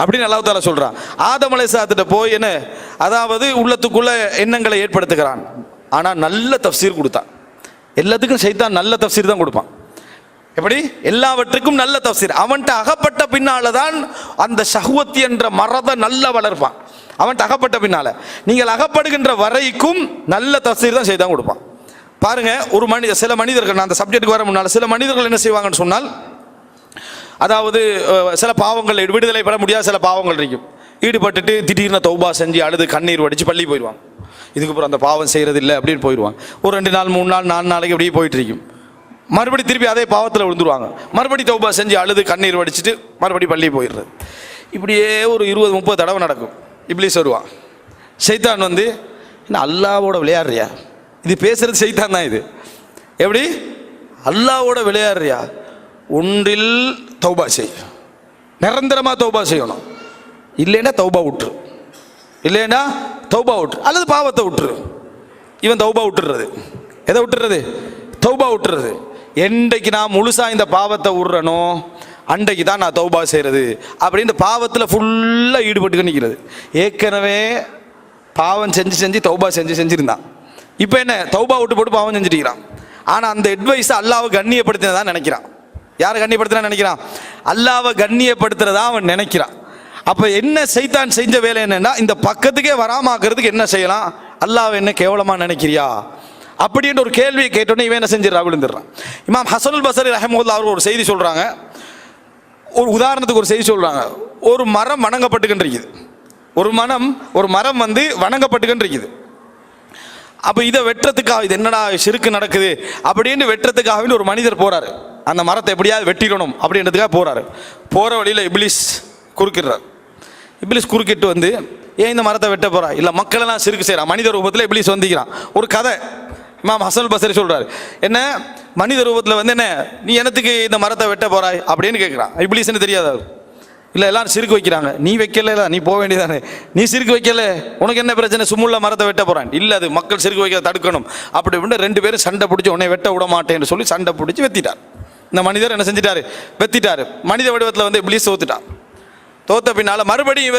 அப்படின்னு அல்லாஹ் தாலா சொல்றான். ஆதம் அலைஹிஸ்ஸலாத்திட்ட போய் என்ன, அதாவது உள்ளத்துக்குள்ள எண்ணங்களை ஏற்படுத்துகிறான். ஆனா நல்ல தஃப்சீர் கொடுத்தான். எல்லாத்துக்கும் ஷைத்தான் நல்ல தஃப்சீர் தான் கொடுப்பான். எப்படி? எல்லாவற்றுக்கும் நல்ல தஃப்சீர். அவன்கிட்ட அகப்பட்ட பின்னால தான் அந்த ஷஹ்வத் என்ற மரத்தை நல்லா வளர்ப்பான். அவன்கிட்ட அகப்பட்ட பின்னால நீங்கள் அகப்படுகின்ற வரைக்கும் நல்ல தஃப்சீர் தான் ஷைத்தான் கொடுப்பான். பாருங்க, ஒரு சில மனிதர்கள், நான் அந்த சப்ஜெக்ட்டுக்கு வர முன்னால், சில மனிதர்கள் என்ன செய்வாங்கன்னு சொன்னால், அதாவது சில பாவங்கள் விடுதலை பெற முடியாத சில பாவங்கள் இருக்கும். ஈடுபட்டுட்டு திடீர்னு தௌபா செஞ்சு அழுது கண்ணீர் வடித்து பள்ளி போயிடுவாங்க. இதுக்கப்புறம் அந்த பாவம் செய்கிறது இல்லை அப்படின்னு போயிடுவாங்க. ஒரு 2 நாள் 3 நாள் 4 நாளைக்கு அப்படியே போயிட்டு இருக்கும். மறுபடி திருப்பி அதே பாவத்தில் விழுந்துருவாங்க. மறுபடி தௌபா செஞ்சு அழுது கண்ணீர் வடிச்சிட்டு மறுபடி பள்ளி போயிடுறது. இப்படியே ஒரு 20-30 தடவை நடக்கும். இப்லீஸ் வருவான். ஷைத்தான் என்ன அல்லாவோட விளையாடுறியா? இது பேசுறது ஷைத்தான் தான். இது எப்படி? அல்லாவோட விளையாடுறியா? ஒன்றில் தௌபா செய், நிரந்தரமாக தௌபா செய்யணும், இல்லைன்னா தௌபா விட்டுரு. இல்லைன்னா தௌபா விட்டுரு, அல்லது பாவத்தை விட்டுரு. இவன் தௌபா விட்டுறது. எதை விட்டுறது? தௌபா விட்டுறது. என்றைக்கு நான் முழுசாக இந்த பாவத்தை விட்றனோ அன்றைக்கு தான் நான் தௌபா செய்கிறது அப்படின்ட்டு பாவத்தில் ஃபுல்லாக ஈடுபட்டு நிற்கிறது. ஏற்கனவே பாவம் செஞ்சு தௌபா செஞ்சுருந்தான். இப்போ என்ன, தௌபா விட்டு போட்டு பாவம் செஞ்சுட்டுக்கிறான். ஆனால் அந்த அட்வைஸை அல்லாவை கண்ணியப்படுத்தினதான் நினைக்கிறான். யாரை கண்ணியப்படுத்தினா நினைக்கிறான்? அல்லாவை கண்ணியப்படுத்துறதா அவன் நினைக்கிறான். அப்போ என்ன சைத்தான் செஞ்ச வேலை என்னன்னா, இந்த பக்கத்துக்கே வராமாக்கிறதுக்கு என்ன செய்யலாம்? அல்லாவை என்ன கேவலமாக நினைக்கிறியா அப்படின்ற ஒரு கேள்வியை கேட்டோன்னே இவன் என்ன செஞ்சிடறா? விழுந்துடுறான். இமாம் ஹசனுல் பஸ்ரி ரஹ்மத்துல்லாஹி அவர்கள் ஒரு செய்தி சொல்கிறாங்க. ஒரு உதாரணத்துக்கு ஒரு செய்தி சொல்கிறாங்க. ஒரு மரம் வணங்கப்பட்டுக்கின்றிருக்குது. ஒரு மரம் வந்து வணங்கப்பட்டுக்கின்றிருக்குது. அப்போ இதை வெட்டுறதுக்காக, இது என்னடா ஷிர்க்கு நடக்குது அப்படின்னு வெட்டுறதுக்காக ஒரு மனிதர் போகிறாரு. அந்த மரத்தை எப்படியாவது வெட்டிடணும் அப்படின்றதுக்காக போகிறாரு. போகிற வழியில் இப்லீஸ் குறுக்கிடுறார். இப்லீஸ் குறுக்கிட்டு வந்து, ஏன் இந்த மரத்தை வெட்ட போகிறா? இல்லை, மக்களெல்லாம் ஷிர்க்கு செய்கிறான். மனித ரூபத்தில் இப்லீஸ் வந்திக்கிறான். ஒரு கதை இமாம் ஹசனுல் பஸ்ரி சொல்கிறார். என்ன, மனித ரூபத்தில் வந்து என்ன, நீ என்னத்துக்கு இந்த மரத்தை வெட்ட போகிறாய் அப்படின்னு கேட்குறான். இப்லீஸ்ன்னு தெரியாதா? இல்லை, எல்லாரும் சிறுக்கு வைக்கிறாங்க, நீ வைக்கல, நீ போக வேண்டியதானே, நீ சிறுக்கு வைக்கல, உனக்கு என்ன பிரச்சனை, சும்முள்ள மரத்தை வெட்ட போகிறான். இல்லை, அது மக்கள் சிறுக்கு வைக்க தடுக்கணும் அப்படி இப்படின்னு 2 பேரும் சண்டை பிடிச்சி உன்னை வெட்ட விட மாட்டேன்னு சொல்லி சண்டை பிடிச்சி வெத்திட்டார். இந்த மனிதர் என்ன செஞ்சிட்டாரு? வெத்திட்டாரு. மனித வடிவத்தில் வந்து இப்லீஸ் தோத்துட்டான். தோத்த பின்னால் மறுபடியும்